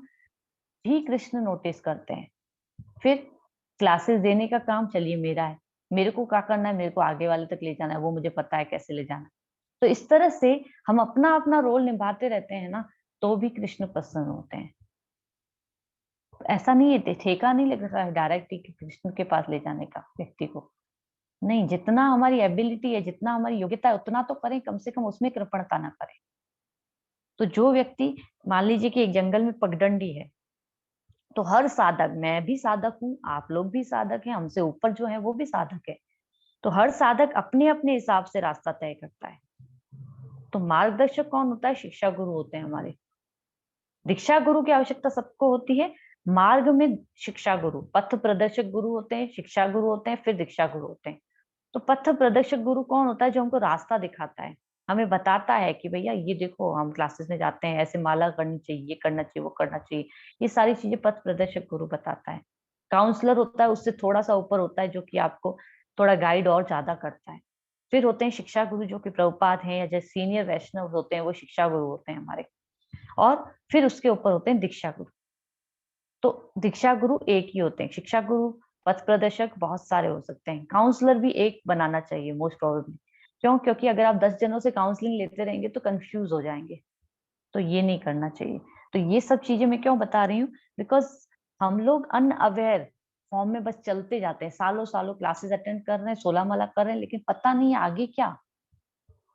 भी कृष्ण नोटिस करते हैं। फिर क्लासेस देने का काम चलिए मेरा है, मेरे को क्या करना है, मेरे को आगे वाले तक ले जाना है, वो मुझे पता है कैसे ले जाना है। तो इस तरह से हम अपना अपना रोल निभाते रहते हैं ना, तो भी कृष्ण प्रसन्न होते हैं। ऐसा नहीं है, ठेका नहीं लग रहा है डायरेक्ट ही कृष्ण के पास ले जाने का व्यक्ति को। नहीं, जितना हमारी एबिलिटी है, जितना हमारी योग्यता है उतना तो करें, कम से कम उसमें कृपणता ना करें। तो जो व्यक्ति, मान लीजिए कि एक जंगल में पगडंडी है, तो हर साधक, मैं भी साधक हूँ, आप लोग भी साधक हैं, हमसे ऊपर जो है वो भी साधक है। तो हर साधक अपने अपने हिसाब से रास्ता तय करता है। तो मार्गदर्शक कौन होता है? शिक्षा गुरु होते हैं हमारे। दीक्षा गुरु की आवश्यकता सबको होती है। मार्ग में शिक्षा गुरु, पथ प्रदर्शक गुरु होते हैं, शिक्षा गुरु होते हैं, फिर दीक्षा गुरु होते हैं। तो पथ प्रदर्शक गुरु कौन होता है? जो हमको रास्ता दिखाता है, हमें बताता है कि भैया ये देखो, हम क्लासेस में जाते हैं, ऐसे माला करनी चाहिए, ये करना चाहिए, वो करना चाहिए। ये सारी चीजें पथ प्रदर्शक गुरु बताता है। काउंसलर होता है, उससे थोड़ा सा ऊपर होता है, जो कि आपको थोड़ा गाइड और ज़्यादा करता है। फिर होते हैं शिक्षा गुरु जो कि प्रभुपाद हैं या जैसे सीनियर वैष्णव होते हैं वो शिक्षा गुरु होते हैं हमारे। और फिर उसके ऊपर होते हैं दीक्षा गुरु। तो दीक्षा गुरु एक ही होते हैं, शिक्षा गुरु, पथ प्रदर्शक बहुत सारे हो सकते हैं। काउंसलर भी एक बनाना चाहिए मोस्ट प्रोबेबली। क्यों? क्योंकि अगर आप 10 जनों से काउंसलिंग लेते रहेंगे तो कन्फ्यूज़ हो जाएँगे। तो ये नहीं करना चाहिए। तो ये सब चीज़ें मैं क्यों बता रही हूँ? बिकॉज़ हम लोग अनअवेयर फॉर्म में बस चलते जाते हैं। सालों-सालों क्लासेस अटेंड कर रहे हैं, सोलह माला कर रहे हैं, लेकिन पता नहीं है आगे क्या?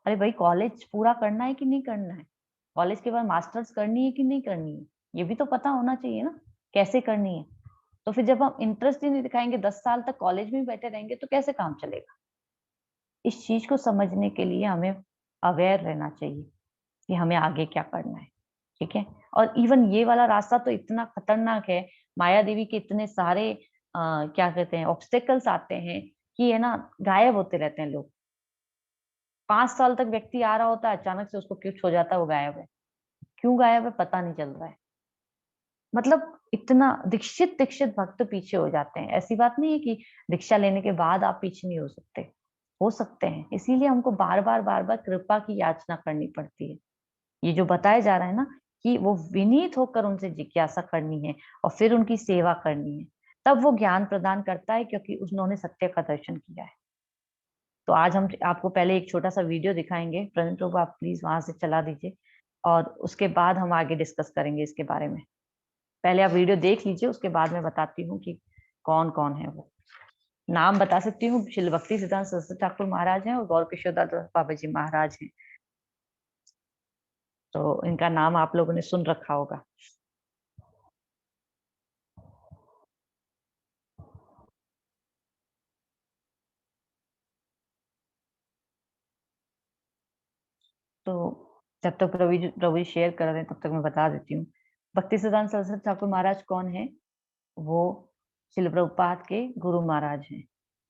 अरे भाई कॉलेज पूरा करना है कि नहीं करना है? कॉलेज के बाद मास्टर्स करनी है कि नहीं करनी है? ये भी तो पता होना चाहिए ना, कैसे करनी है? तो फिर जब हम इंटरेस्ट ही नहीं दिखाएँगे, 10 साल तक कॉलेज में ही बैठे रहेंगे तो कैसे काम चलेगा? इस चीज़ को समझने के लिए हमें अवेयर रहना चाहिए कि हमें आगे क्या करना है, ठीक है? और इवन ये वाला रास्ता तो इतना खतरनाक है, माया देवी के इतने सारे क्या कहते हैं ऑब्स्टेकल्स आते हैं कि है ना गायब होते रहते हैं लोग। 5 साल तक व्यक्ति आ रहा होता है, अचानक से उसको कुछ हो जाता है, वो गायब है। क्यों गायब है पता नहीं चल रहा है। मतलब इतना दीक्षित-दीक्षित भक्त पीछे हो जाते हैं। ऐसी बात नहीं है कि दीक्षा लेने के बाद आप पीछे नहीं हो सकते हैं। इसीलिए हमको बार-बार, बार-बार कृपा की याचना करनी पड़ती है। ये जो बताया जा रहा है ना कि वो विनीत होकर उनसे जिज्ञासा करनी है और फिर उनकी सेवा करनी है। तब वो ज्ञान प्रदान करता है क्योंकि उन्होंने सत्य का दर्शन किया है। तो आज हम आपको पहले एक छोटा-सा वीडियो दिखाएँगे। प्रवीण प्रभु आप प्लीज़ वहाँ से चला दीजिए और उसके बाद हम आगे डिस्कस करेंगे इसके बारे में। पहले आप वीडियो देख लीजिए, उसके बाद मैं बताती हूँ कि कौन-कौन है वो। नाम बता सकती हूँ, श्रील भक्ति सिद्धांत सरस्वती ठाकुर महाराज हैं और गौर किशोर दास बाबा जी महाराज हैं। तो इनका नाम आप लोगों ने सुन रखा होगा। तो जब तक प्रभु जी शेयर कर रहे हैं, तब तक मैं बता देती हूँ। भक्ति सिद्धांत सरस्वती ठाकुर महाराज कौन हैं? वो श्रील प्रभुपाद के गुरु महाराज हैं।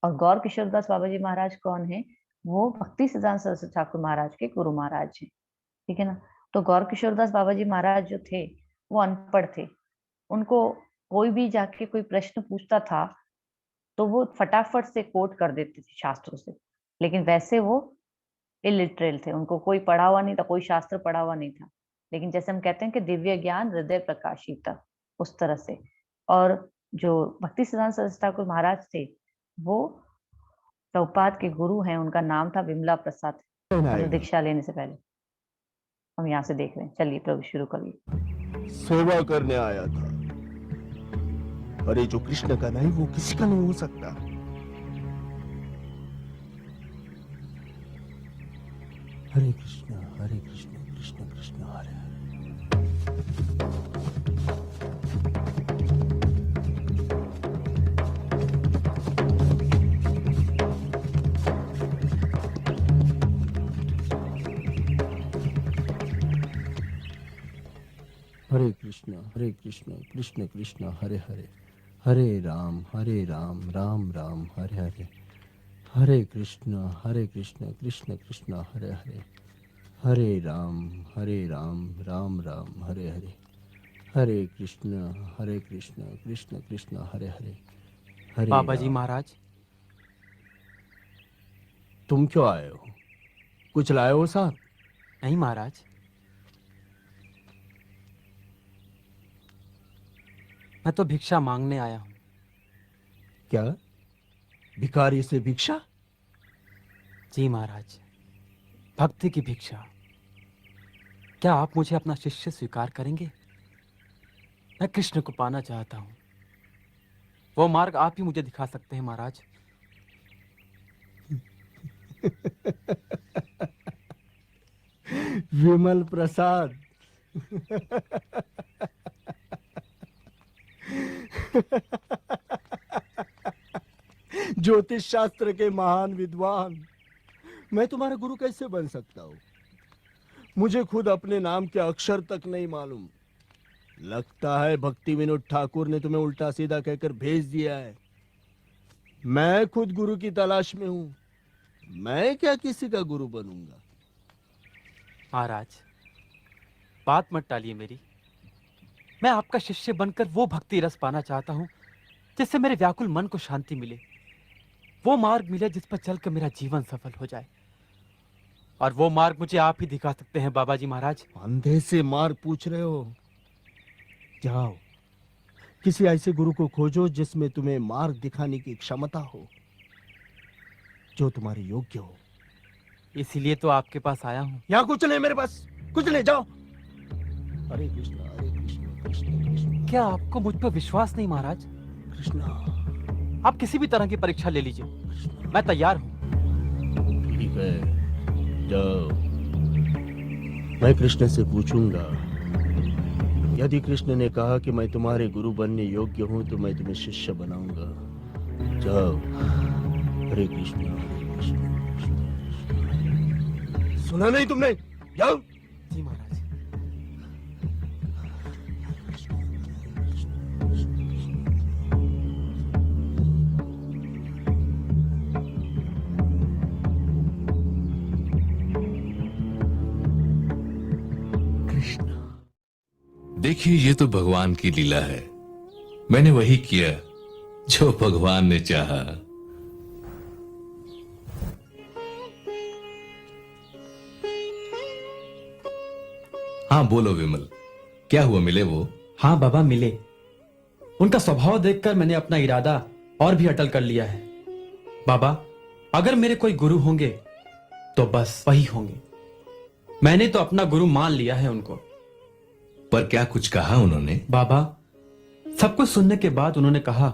और गौर किशोरदास बाबा जी महाराज कौन हैं? वो भक्ति सिद्धांत सरस्वती ठाकुर महाराज के गुरु महाराज हैं। ठीक है ना? तो गौर किशोरदास बाबा जी महाराज जो थे, वो अनपढ़ थे। उनको कोई भी जाके कोई प्रश्न पूछता था, तो वो फटाफट से कोट कर देते थे शास्त्रों से। लेकिन वैसे वो इलिटरेट थे, उनको कोई पढ़ा हुआ नहीं था, कोई शास्त्र पढ़ा हुआ नहीं था। लेकिन जैसे हम कहते हैं कि दिव्य ज्ञान हृदय प्रकाशित, उस तरह से। और जो भक्ति सिद्धांत सरस्वती ठाकुर महाराज थे, वो प्रभुपाद के गुरु हैं, उनका नाम था विमला प्रसाद, मतलब आएगा दीक्षा लेने से पहले। हम यहाँ से देख रहे हैं। चलिए प्रभु शुरू करिए। सेवा करने आया था। अरे जो कृष्ण का नहीं वो किसी का नहीं हो सकता। हरे कृष्ण कृष्ण कृष्ण हरे हरे कृष्ण कृष्ण कृष्ण हरे हरे हरे राम राम राम हरे हरे हरे कृष्ण कृष्ण कृष्ण हरे हरे हरे राम राम राम हरे हरे हरे कृष्ण कृष्ण कृष्ण हरे हरे हरे बाबा जी राम। महाराज। तुम क्यों आए हो? कुछ लाए हो साथ? नहीं महाराज, मैं तो भिक्षा मांगने आया हूँ। क्या भिखारी से भिक्षा? जी महाराज, भक्ति की भिक्षा। क्या आप मुझे अपना शिष्य स्वीकार करेंगे? मैं कृष्ण को पाना चाहता हूँ। वो मार्ग आप ही मुझे दिखा सकते हैं महाराज। विमल प्रसाद। ज्योतिष शास्त्र के महान विद्वान, मैं तुम्हारा गुरु कैसे बन सकता हूँ? मुझे खुद अपने नाम के अक्षर तक नहीं मालूम। लगता है भक्ति विनोद ठाकुर ने तुम्हें उल्टा सीधा कहकर भेज दिया है। मैं खुद गुरु की तलाश में हूँ। मैं क्या किसी का गुरु बनूंगा? महाराज, बात मत टालिए मेरी। मैं आपका शिष्य बनकर वो भक्ति रस पाना चाहता हूँ जिससे मेरे व्याकुल मन को शांति मिले। वो मार्ग मिले जिस पर चलकर मेरा जीवन सफल हो जाए। और वो मार्ग मुझे आप ही दिखा सकते हैं बाबा जी महाराज। अंधे से मार्ग पूछ रहे हो? जाओ, किसी ऐसे गुरु को खोजो जिसमें तुम्हें मार्ग दिखाने की क्षमता हो, जो तुम्हारे योग्य हो। इसीलिए तो आपके पास आया हूँ। यहाँ कुछ नहीं मेरे पास, कुछ नहीं, जाओ। हरे कृष्ण कृष्ण कृष्ण। क्या आपको मुझ पर विश्वास नहीं महाराज? कृष्णा, आप किसी भी तरह की परीक्षा ले लीजिए, मैं तैयार हूँ। ठीक है, जाओ। मैं कृष्ण से पूछूंगा, यदि कृष्ण ने कहा कि मैं तुम्हारे गुरु बनने योग्य हूं तो मैं तुम्हें शिष्य बनाऊंगा। जाओ। हरे कृष्ण कृष्ण कृष्ण। सुना नहीं तुमने? जाओ। जी महाराज। देखिए, ये तो भगवान की लीला है। मैंने वही किया जो भगवान ने चाहा। हाँ बोलो विमल, क्या हुआ? मिले वो? हाँ बाबा मिले। उनका स्वभाव देखकर मैंने अपना इरादा और भी अटल कर लिया है। बाबा, अगर मेरे कोई गुरु होंगे तो बस वही होंगे। मैंने तो अपना गुरु मान लिया है उनको। पर क्या कुछ कहा उन्होंने? बाबा, सब कुछ सुनने के बाद उन्होंने कहा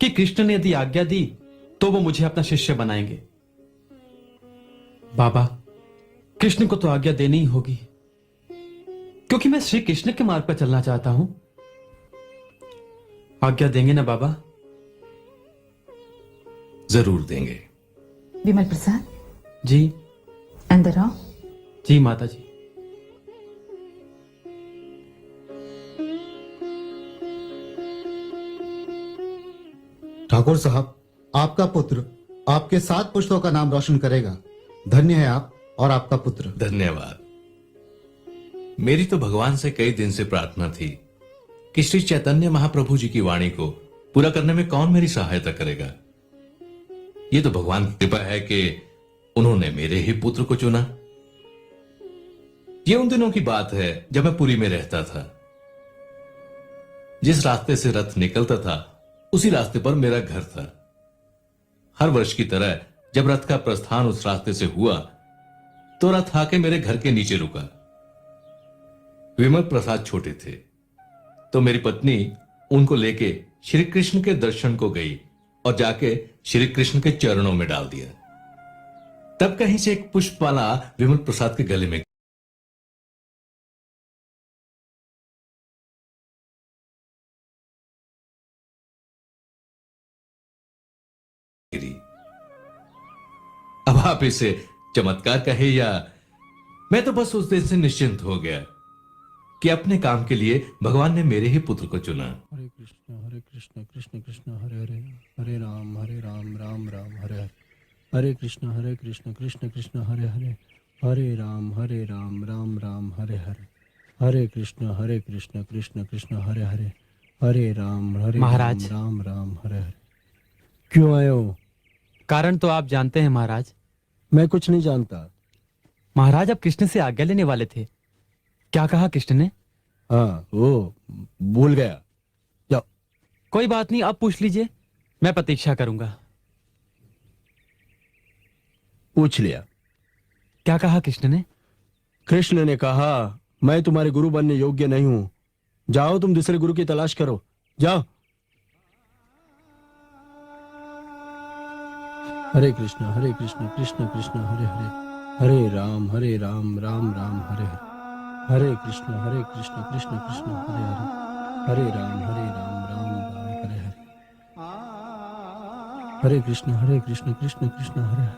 कि कृष्ण ने यदि आज्ञा दी तो वो मुझे अपना शिष्य बनाएंगे। बाबा, कृष्ण को तो आज्ञा देनी ही होगी, क्योंकि मैं श्री कृष्ण के मार्ग पर चलना चाहता हूं। आज्ञा देंगे ना बाबा? जरूर देंगे। विमल प्रसाद जी। अंदर आओ। जी माता जी। ठाकुर साहब, आपका पुत्र आपके 7 पुश्तों का नाम रोशन करेगा। धन्य है आप और आपका पुत्र। धन्यवाद। मेरी तो भगवान से कई दिन से प्रार्थना थी कि श्री चैतन्य महाप्रभु जी की वाणी को पूरा करने में कौन मेरी सहायता करेगा। ये तो भगवान की कृपा है कि उन्होंने मेरे ही पुत्र को चुना। ये उन दिनों की बात है जब मैं पुरी में रहता था। जिस रास्ते से रथ निकलता था उसी रास्ते पर मेरा घर था। हर वर्ष की तरह जब रथ का प्रस्थान उस रास्ते से हुआ तो रथ आके मेरे घर के नीचे रुका। विमल प्रसाद छोटे थे तो मेरी पत्नी उनको लेके श्री कृष्ण के दर्शन को गई और जाके श्री कृष्ण के चरणों में डाल दिया। तब कहीं से एक पुष्पमाला विमल प्रसाद के गले में गिरी। अब आप इसे चमत्कार कहे या, मैं तो बस उस दिन से निश्चिंत हो गया कि अपने काम के लिए भगवान ने मेरे ही पुत्र को चुना। हरे कृष्ण कृष्ण कृष्ण हरे हरे, हरे राम राम राम हरे हरे, हरे कृष्ण कृष्ण कृष्ण हरे हरे, हरे राम राम हरे हरे, हरे कृष्ण कृष्ण कृष्ण हरे हरे, हरे राम महाराज। राम हरे हरे। क्यों आए हो? कारण तो आप जानते हैं महाराज। मैं कुछ नहीं जानता। महाराज, आप कृष्ण से आज्ञा लेने वाले थे। क्या कहा कृष्ण ने? हाँ, वो भूल गया। जाओ। कोई बात नहीं, आप पूछ लीजिए, मैं प्रतीक्षा करूंगा। पूछ लिया। क्या कहा कृष्ण ने? कृष्ण ने कहा, मैं तुम्हारे गुरु बनने योग्य नहीं हूं। जाओ, तुम दूसरे गुरु की तलाश करो। जाओ। हरे कृष्ण कृष्ण कृष्ण हरे हरे, हरे राम राम हरे हरे, हरे कृष्ण कृष्ण कृष्ण हरे हरे, हरे राम राम हरे हरे, हरे कृष्ण कृष्ण कृष्ण हरे हरे।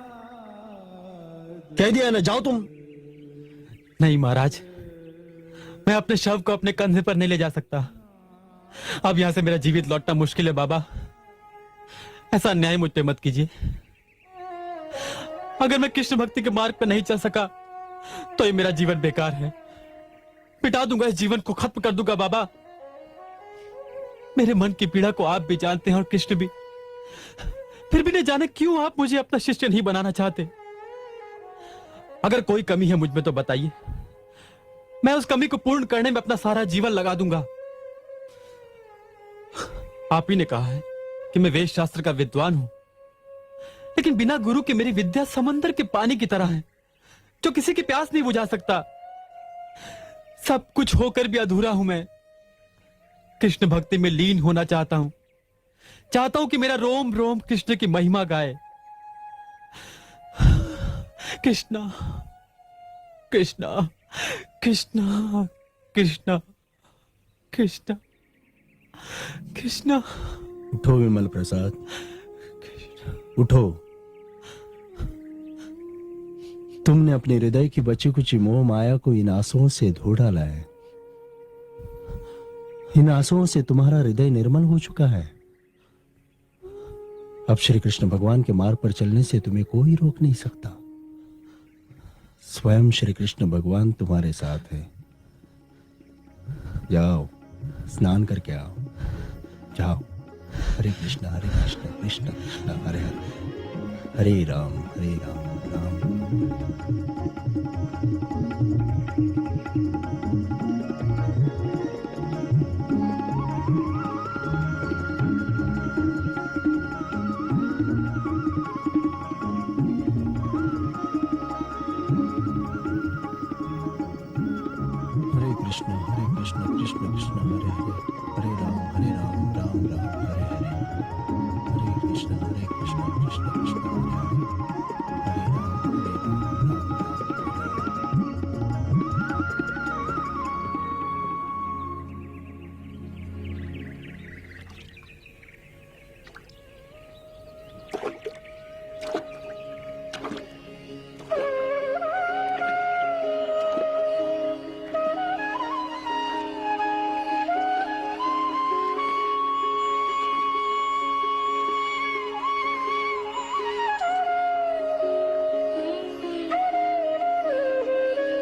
कह दिया ना, जाओ तुम। नहीं महाराज, मैं अपने शव को अपने कंधे पर नहीं ले जा सकता। अब यहां से मेरा जीवित लौटना मुश्किल है बाबा। ऐसा अन्याय मुझ पे मत कीजिए। अगर मैं कृष्ण भक्ति के मार्ग पर नहीं चल सका तो ये मेरा जीवन बेकार है। मिटा दूंगा इस जीवन को, खत्म कर दूंगा बाबा। मेरे मन की पीड़ा को आप भी जानते हैं और कृष्ण भी। फिर भी न जाने क्यों आप मुझे अपना शिष्य नहीं बनाना चाहते। अगर कोई कमी है मुझ में तो बताइए, मैं उस कमी को पूर्ण करने में अपना सारा जीवन लगा दूंगा। आप ही ने कहा है कि मैं वेद शास्त्र का विद्वान हूं, लेकिन बिना गुरु के मेरी विद्या समंदर के पानी की तरह है, जो किसी की प्यास नहीं बुझा सकता। सब कुछ होकर भी अधूरा हूं मैं। कृष्ण भक्ति में लीन होना चाहता हूं। चाहता हूं कि मेरा रोम रोम कृष्ण की महिमा गाए। कृष्णा कृष्णा कृष्णा कृष्णा कृष्णा कृष्णा। उठो विमल प्रसाद, उठो। तुमने अपने हृदय की बची कुची मोह माया को इन आंसुओं से धो डाला है। इन आंसुओं से तुम्हारा हृदय निर्मल हो चुका है। अब श्री कृष्ण भगवान के मार्ग पर चलने से तुम्हें कोई रोक नहीं सकता। स्वयं श्री कृष्ण भगवान तुम्हारे साथ है। जाओ, स्नान करके आओ, जाओ। हरे कृष्ण कृष्ण कृष्ण हरे हरे, हरे राम राम। हरे कृष्ण कृष्ण कृष्ण हरे हरे, हरे राम राम राम हरे हरे, हरे कृष्ण कृष्ण कृष्ण हरे हरे, हरे राम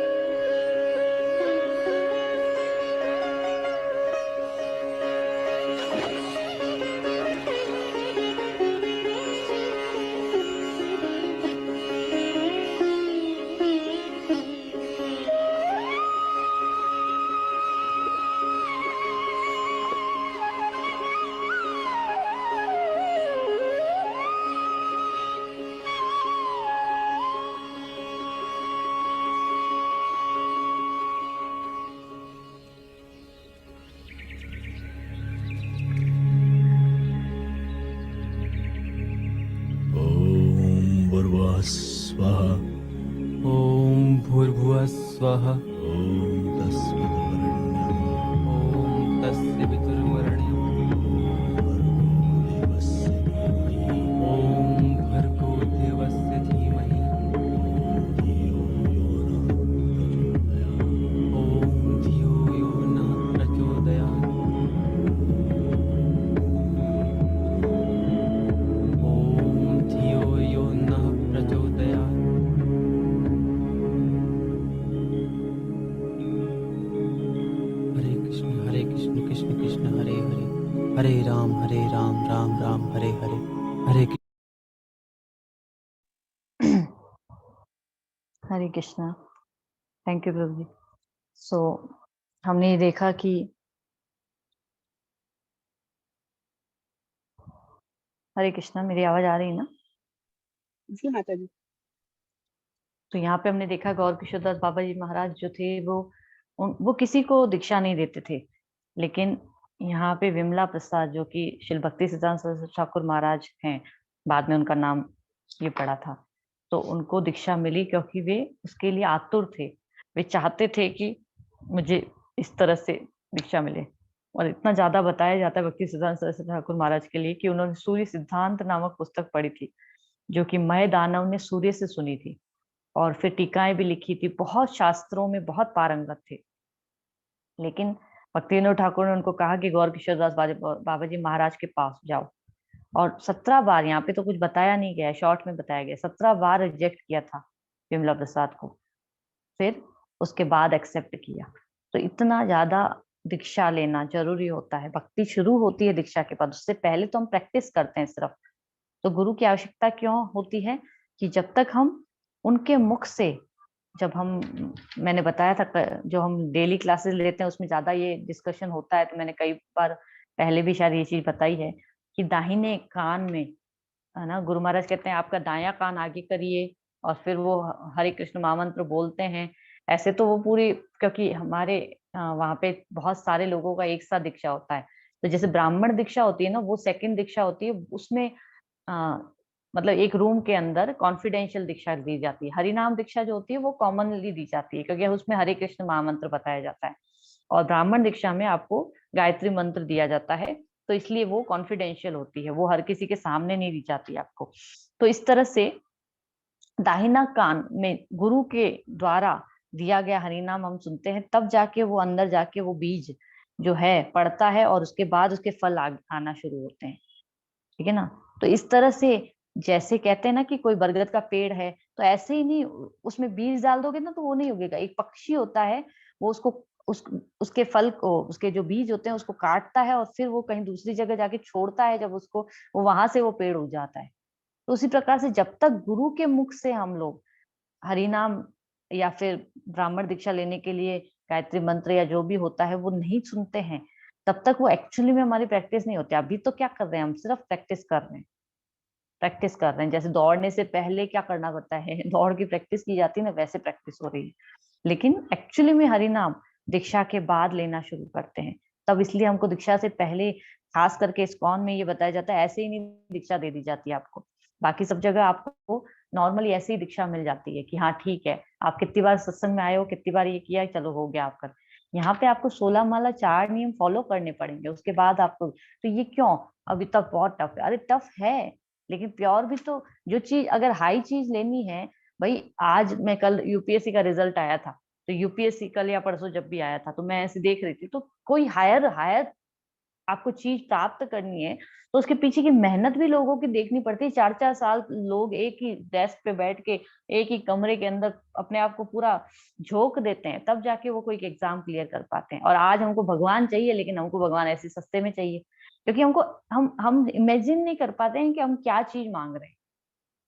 ओम भूर्भुवः स्वः, ओम भूर्भुवः स्वः, ओम तस्सवितुर्वरेण्यं, ओम तस्य वितुर्वरेण्यं, देवस्य धीमहि, ओम भर्गो देवस्य धीमहि, धियो यो नः प्रचोदयात्। ओम धियो यो नः प्रचोदयात्। हरे कृष्ण कृष्ण कृष्ण हरे हरे, हरे राम राम राम हरे हरे, हरे हरे कृष्णा। थैंक यू प्रभु जी। सो हमने ये देखा कि हरे कृष्णा, मेरी आवाज आ रही है ना? जी माता जी। तो यहाँ पे हमने देखा गौर किशोरदास बाबा जी महाराज जो थे वो किसी को दीक्षा नहीं देते थे, लेकिन यहाँ पे विमला प्रसाद जो कि श्री भक्ति सिद्धांत सरस्वती ठाकुर महाराज हैं, बाद में उनका नाम ये पड़ा था, तो उनको दीक्षा मिली क्योंकि वे उसके लिए आतुर थे। वे चाहते थे कि मुझे इस तरह से दीक्षा मिले, और इतना ज्यादा बताया जाता है भक्ति सिद्धांत सरस्वती ठाकुर महाराज के लिए कि उन्होंने सूर्य सिद्धांत नामक पुस्तक पढ़ी थी, जो कि मय दानव ने सूर्य से सुनी थी, और फिर टीकाएं भी लिखी थी। बहुत शास्त्रों में बहुत पारंगत थे। लेकिन भक्ति विनोद ठाकुर ने उनको कहा कि गौर किशोरदास बाबा जी महाराज के पास जाओ, और 17 बार, यहाँ पे तो कुछ बताया नहीं गया, शॉर्ट में बताया गया, 17 बार रिजेक्ट किया था विमला प्रसाद को, फिर उसके बाद एक्सेप्ट किया। तो इतना ज्यादा दीक्षा लेना जरूरी होता है। भक्ति शुरू होती है दीक्षा के बाद, उससे पहले तो हम प्रैक्टिस करते हैं सिर्फ। तो गुरु की आवश्यकता क्यों होती है कि जब तक हम उनके मुख से, जब हम, मैंने बताया था जो हम डेली क्लासेस लेते हैं उसमें ज्यादा ये डिस्कशन होता है, तो मैंने कई बार पहले भी शायद ये चीज बताई है कि दाहिने कान में, है ना, गुरु महाराज कहते हैं आपका दायां कान आगे करिए और फिर वो हरे कृष्ण महामंत्र बोलते हैं। ऐसे तो वो पूरी, क्योंकि हमारे वहां पे बहुत सारे लोगों का एक साथ दीक्षा होता है, तो जैसे ब्राह्मण दीक्षा होती है ना, वो सेकंड दीक्षा होती है, उसमें अ, मतलब एक रूम के अंदर कॉन्फिडेंशियल दीक्षा दी जाती है। हरिनाम दीक्षा जो होती है वो कॉमनली दी जाती है, क्योंकि उसमें हरे कृष्ण महामंत्र बताया जाता है, और ब्राह्मण दीक्षा में आपको गायत्री मंत्र दिया जाता है, तो इसलिए वो कॉन्फिडेंशियल होती है, वो हर किसी के सामने नहीं दी जाती आपको। तो इस तरह से दाहिना कान में गुरु के द्वारा दिया गया हरिनाम हम सुनते हैं, तब जाके वो अंदर जाके वो बीज जो है पड़ता है, और उसके बाद उसके फल आना शुरू होते हैं। ठीक है ना। तो इस तरह से, जैसे कहते हैं ना कि कोई बरगद का पेड़ है, तो ऐसे ही नहीं, उसमें बीज डाल दोगे ना तो वो नहीं उगेगा। एक पक्षी होता है, वो उसके फल को, उसके जो बीज होते हैं उसको काटता है, और फिर वो कहीं दूसरी जगह जाके छोड़ता है, जब उसको, वो वहां से वो पेड़ उग जाता है। तो उसी प्रकार से जब तक गुरु के मुख से हम लोग हरिनाम या फिर ब्राह्मण दीक्षा लेने के लिए गायत्री मंत्र या जो भी होता है वो नहीं सुनते हैं, तब तक वो एक्चुअली में हमारी प्रैक्टिस नहीं होती। अभी तो क्या कर रहे हैं हम, सिर्फ प्रैक्टिस कर रहे हैं, प्रैक्टिस कर रहे हैं। जैसे दौड़ने से पहले क्या करना पड़ता है, दौड़ की प्रैक्टिस की जाती है ना, वैसे प्रैक्टिस हो रही है। लेकिन एक्चुअली में हरिनाम दीक्षा के बाद लेना शुरू करते हैं। तब इसलिए हमको दीक्षा से पहले, खास करके इस्कॉन में ये बताया जाता है, ऐसे ही नहीं दीक्षा दे दी जाती है आपको। बाकी सब जगह आपको नॉर्मली ऐसे ही दीक्षा मिल जाती है कि हाँ ठीक है, आप कितनी बार सत्संग में आए हो, कितनी बार ये किया है, चलो हो गया आपका। यहाँ पे आपको 16 माला 4 नियम फॉलो करने पड़ेंगे, उसके बाद आपको, तो ये क्यों, अभी तक बहुत टफ है। अरे टफ है, लेकिन प्योर भी तो, जो चीज अगर हाई चीज लेनी है, भाई आज मैं, कल यूपीएससी का रिजल्ट आया था, तो यूपीएससी कल या परसों जब भी आया था, तो मैं ऐसे देख रही थी, तो कोई हायर हायर आपको चीज प्राप्त करनी है, तो उसके पीछे की मेहनत भी लोगों की देखनी पड़ती है। 4-4 साल लोग एक ही डेस्क पे बैठ के, एक ही कमरे के अंदर अपने आप को पूरा झोंक देते हैं, तब जाके वो कोई एग्जाम क्लियर कर पाते हैं। और आज हमको भगवान चाहिए, लेकिन हमको भगवान ऐसे सस्ते में चाहिए, क्योंकि हमको, हम इमेजिन नहीं कर पाते हैं कि हम क्या चीज मांग रहे हैं।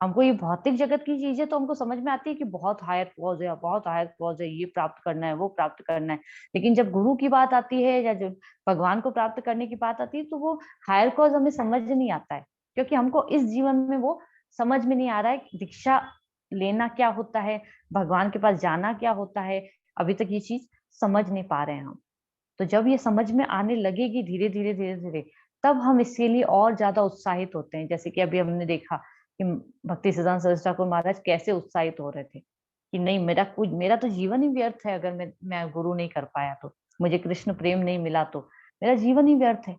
हमको ये भौतिक जगत की चीजें तो हमको समझ में आती है कि बहुत हायर क्लॉज है, बहुत हायर क्लॉज है, ये प्राप्त करना है, वो प्राप्त करना है। लेकिन जब गुरु की बात आती है, या जब भगवान को प्राप्त करने की बात आती है, तो वो हायर क्लॉज हमें समझ नहीं आता है, क्योंकि हमको इस जीवन में वो समझ में नहीं आ रहा है कि दीक्षा लेना क्या होता है, भगवान के पास जाना क्या होता है। अभी तक ये चीज समझ नहीं पा रहे हैं हम। तो जब ये समझ में आने लगेगी धीरे धीरे धीरे धीरे, तब हम इसके लिए और ज्यादा उत्साहित होते हैं। जैसे कि अभी हमने देखा कि भक्ति सिद्धांत सरस्वती ठाकुर महाराज कैसे उत्साहित हो रहे थे कि नहीं, मेरा तो जीवन ही व्यर्थ है, अगर मैं गुरु नहीं कर पाया तो, मुझे कृष्ण प्रेम नहीं मिला तो मेरा जीवन ही व्यर्थ है।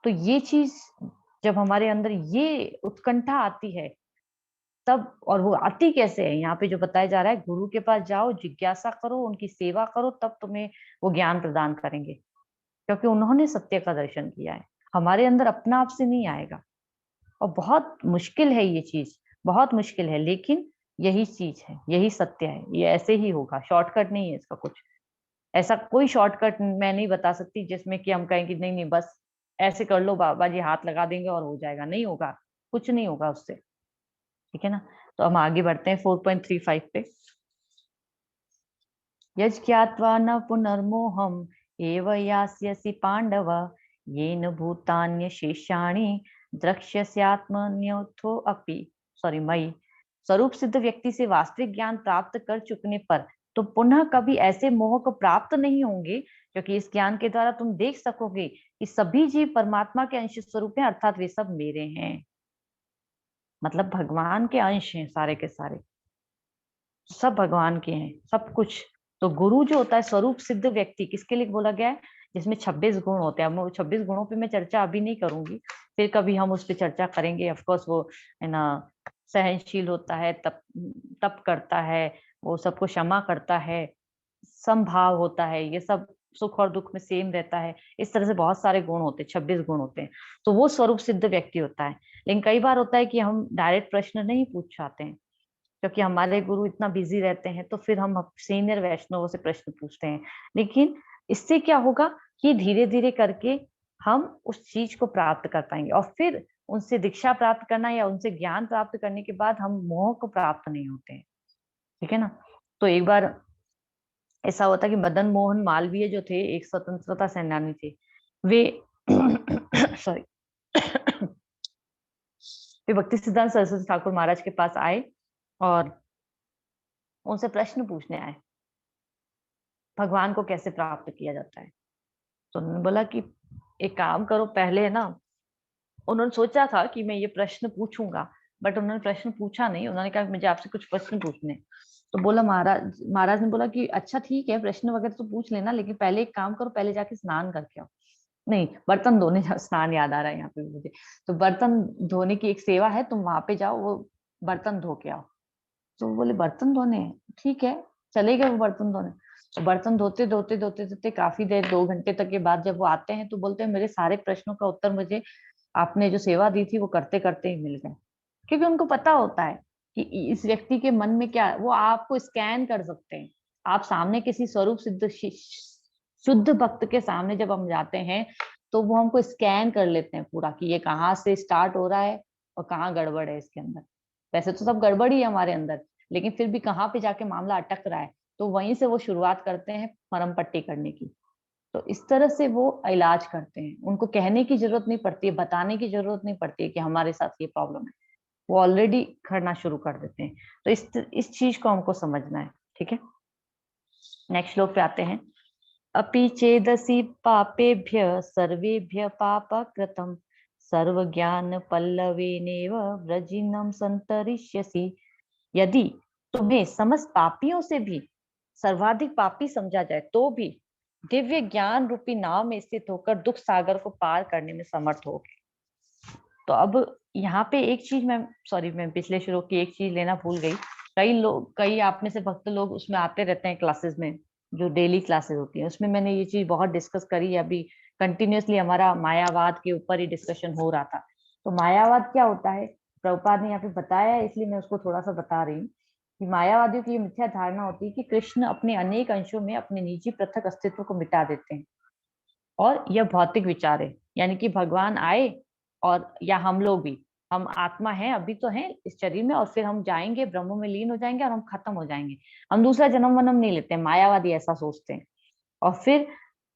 तो ये चीज जब हमारे अंदर ये उत्कंठा आती है तब, और वो आती कैसे है, यहाँ पे जो बताया जा रहा है, गुरु के पास जाओ, जिज्ञासा करो, उनकी सेवा करो, तब तुम्हें वो ज्ञान प्रदान करेंगे, क्योंकि उन्होंने सत्य का दर्शन किया है। हमारे अंदर अपना आप से नहीं आएगा, और बहुत मुश्किल है ये चीज, बहुत मुश्किल है, लेकिन यही चीज है, यही सत्य है, ये ऐसे ही होगा, शॉर्टकट नहीं है इसका कुछ। ऐसा कोई शॉर्टकट मैं नहीं बता सकती जिसमें कि हम कहें कि नहीं नहीं बस ऐसे कर लो, बाबा जी हाथ लगा देंगे और हो जाएगा। नहीं होगा, कुछ नहीं होगा उससे। ठीक है ना। तो हम आगे बढ़ते हैं 4.35 पे। यज्ञात्वा न पुनर्मोहम एव यास्यसि पांडव, येन भूतान्य शेषाणि द्रक्ष्यस्यात्मन्योथो अपि, सॉरी मई। स्वरूप सिद्ध व्यक्ति से वास्तविक ज्ञान प्राप्त कर चुकने पर तो पुनः कभी ऐसे मोह को प्राप्त नहीं होंगे, क्योंकि इस ज्ञान के द्वारा तुम देख सकोगे कि सभी जीव परमात्मा के अंश स्वरूप हैं, अर्थात वे सब मेरे हैं। मतलब भगवान के अंश हैं सारे के सारे, सब भगवान के हैं, सब कुछ। तो गुरु जो होता है स्वरूप सिद्ध व्यक्ति, किसके लिए बोला गया है, जिसमें 26 गुण होते हैं। वो 26 गुणों पे मैं चर्चा अभी नहीं करूंगी, फिर कभी हम उस पर चर्चा करेंगे। ऑफकोर्स वो, है ना, सहनशील होता है, तप तप करता है, वो सबको क्षमा करता है, समभाव होता है, ये सब सुख और दुख में सेम रहता है। इस तरह से बहुत सारे गुण होते हैं, 26 गुण होते हैं। तो वो स्वरूप सिद्ध व्यक्ति होता है। लेकिन कई बार होता है कि हम डायरेक्ट प्रश्न नहीं पूछ पाते हैं, क्योंकि हमारे गुरु इतना बिजी रहते हैं, तो फिर हम सीनियर वैष्णवों से प्रश्न पूछते हैं। लेकिन इससे क्या होगा कि धीरे धीरे करके हम उस चीज को प्राप्त कर पाएंगे, और फिर उनसे दीक्षा प्राप्त करना या उनसे ज्ञान प्राप्त करने के बाद हम मोह को प्राप्त नहीं होते हैं, ठीक है ना। तो एक बार ऐसा होता कि मदन मोहन मालवीय जो थे, एक स्वतंत्रता सेनानी थे, वे सॉरी वे भक्ति सिद्धांत सरस्वती ठाकुर महाराज के पास आए और उनसे प्रश्न पूछने आए, भगवान को कैसे प्राप्त किया जाता है। तो उन्होंने बोला कि एक काम करो, पहले ना, उन्होंने सोचा था कि मैं ये प्रश्न पूछूंगा, बट उन्होंने प्रश्न पूछा नहीं। उन्होंने कहा मुझे आपसे कुछ प्रश्न पूछने हैं। तो बोला महाराज ने बोला कि अच्छा ठीक है, प्रश्न वगैरह तो पूछ लेना, लेकिन पहले एक काम करो, पहले जाके स्नान करके आओ। नहीं, बर्तन धोने जाओ, स्नान याद आ रहा है यहाँ पे मुझे। तो बर्तन धोने की एक सेवा है, तुम वहां पे जाओ, वो बर्तन धो के आओ। तो बोले बर्तन धोने हैं? ठीक है, चले गए वो बर्तन धोने। तो बर्तन धोते धोते धोते धोते काफी देर, 2 घंटे तक के बाद जब वो आते हैं तो बोलते हैं मेरे सारे प्रश्नों का उत्तर मुझे आपने जो सेवा दी थी वो करते करते ही मिल गए। क्योंकि उनको पता होता है कि इस व्यक्ति के मन में क्या है, वो आपको स्कैन कर सकते हैं। आप सामने किसी स्वरूप सिद्ध शुद्ध भक्त के सामने जब हम जाते हैं तो वो हमको स्कैन कर लेते हैं पूरा, कि ये कहाँ से स्टार्ट हो रहा है और कहाँ गड़बड़ है इसके अंदर। वैसे तो सब गड़बड़ ही है हमारे अंदर, लेकिन फिर भी कहाँ पे जाके मामला अटक रहा है, तो वहीं से वो शुरुआत करते हैं मरम पट्टी करने की। तो इस तरह से वो इलाज करते हैं। उनको कहने की जरूरत नहीं पड़ती है, बताने की जरूरत नहीं पड़ती है कि हमारे साथ ये प्रॉब्लम है, वो ऑलरेडी करना शुरू कर देते हैं। तो इस चीज को हमको समझना है, ठीक है। नेक्स्ट श्लोक पे आते हैं। अपि चेदसि पापेभ्य सर्वेभ्य पापकृतं सर्व ज्ञान पल्लवेनेव व्रजिनं संतरिष्यसि। यदि तुम्हें समस्त पापियों से भी सर्वाधिक पापी समझा जाए तो भी दिव्य ज्ञान रूपी नाव में स्थित होकर दुख सागर को पार करने में समर्थ हो। तो अब यहाँ पे एक चीज मैं पिछले श्लोक की एक चीज लेना भूल गई। कई आप में से भक्त लोग उसमें आते रहते हैं क्लासेस में, जो डेली क्लासेस होती है, उसमें मैंने ये चीज बहुत डिस्कस करी है। अभी कंटिन्यूअसली हमारा मायावाद के ऊपर ही डिस्कशन हो रहा था। तो मायावाद क्या होता है, प्रभुपाद ने यहाँ पे बताया है, इसलिए मैं उसको थोड़ा सा बता रही हूँ कि मायावादियों की ये मिथ्या धारणा होती है कि कृष्ण अपने अनेक अंशों में अपने निजी पृथक अस्तित्व को मिटा देते हैं, और यह भौतिक विचार है। यानी कि भगवान आए, और या हम लोग भी, हम आत्मा हैं, अभी तो हैं इस शरीर में, और फिर हम जाएंगे ब्रह्म में लीन हो जाएंगे और हम खत्म हो जाएंगे। हम दूसरा जन्म वन्म नहीं लेते हैं, मायावादी ऐसा सोचते हैं। और फिर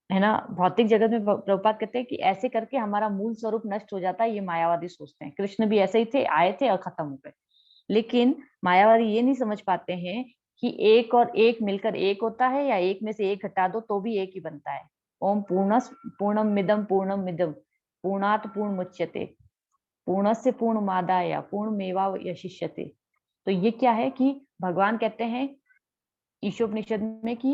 है ना, भौतिक जगत में प्रभुपाद कहते हैं कि ऐसे करके हमारा मूल स्वरूप नष्ट हो जाता है, ये मायावादी सोचते हैं। कृष्ण भी ऐसे ही थे, आए थे और खत्म हो गए। लेकिन मायावादी ये नहीं समझ पाते हैं कि एक और एक मिलकर एक होता है, या एक में से एक हटा दो तो भी एक ही बनता है। ओम पूर्णम मिदम पूर्णात पूर्ण मुच्यते पूर्णस्य पूर्णमादाय पूर्णमेवावशिष्यते। तो ये क्या है कि भगवान कहते हैं ईशोपनिषद में कि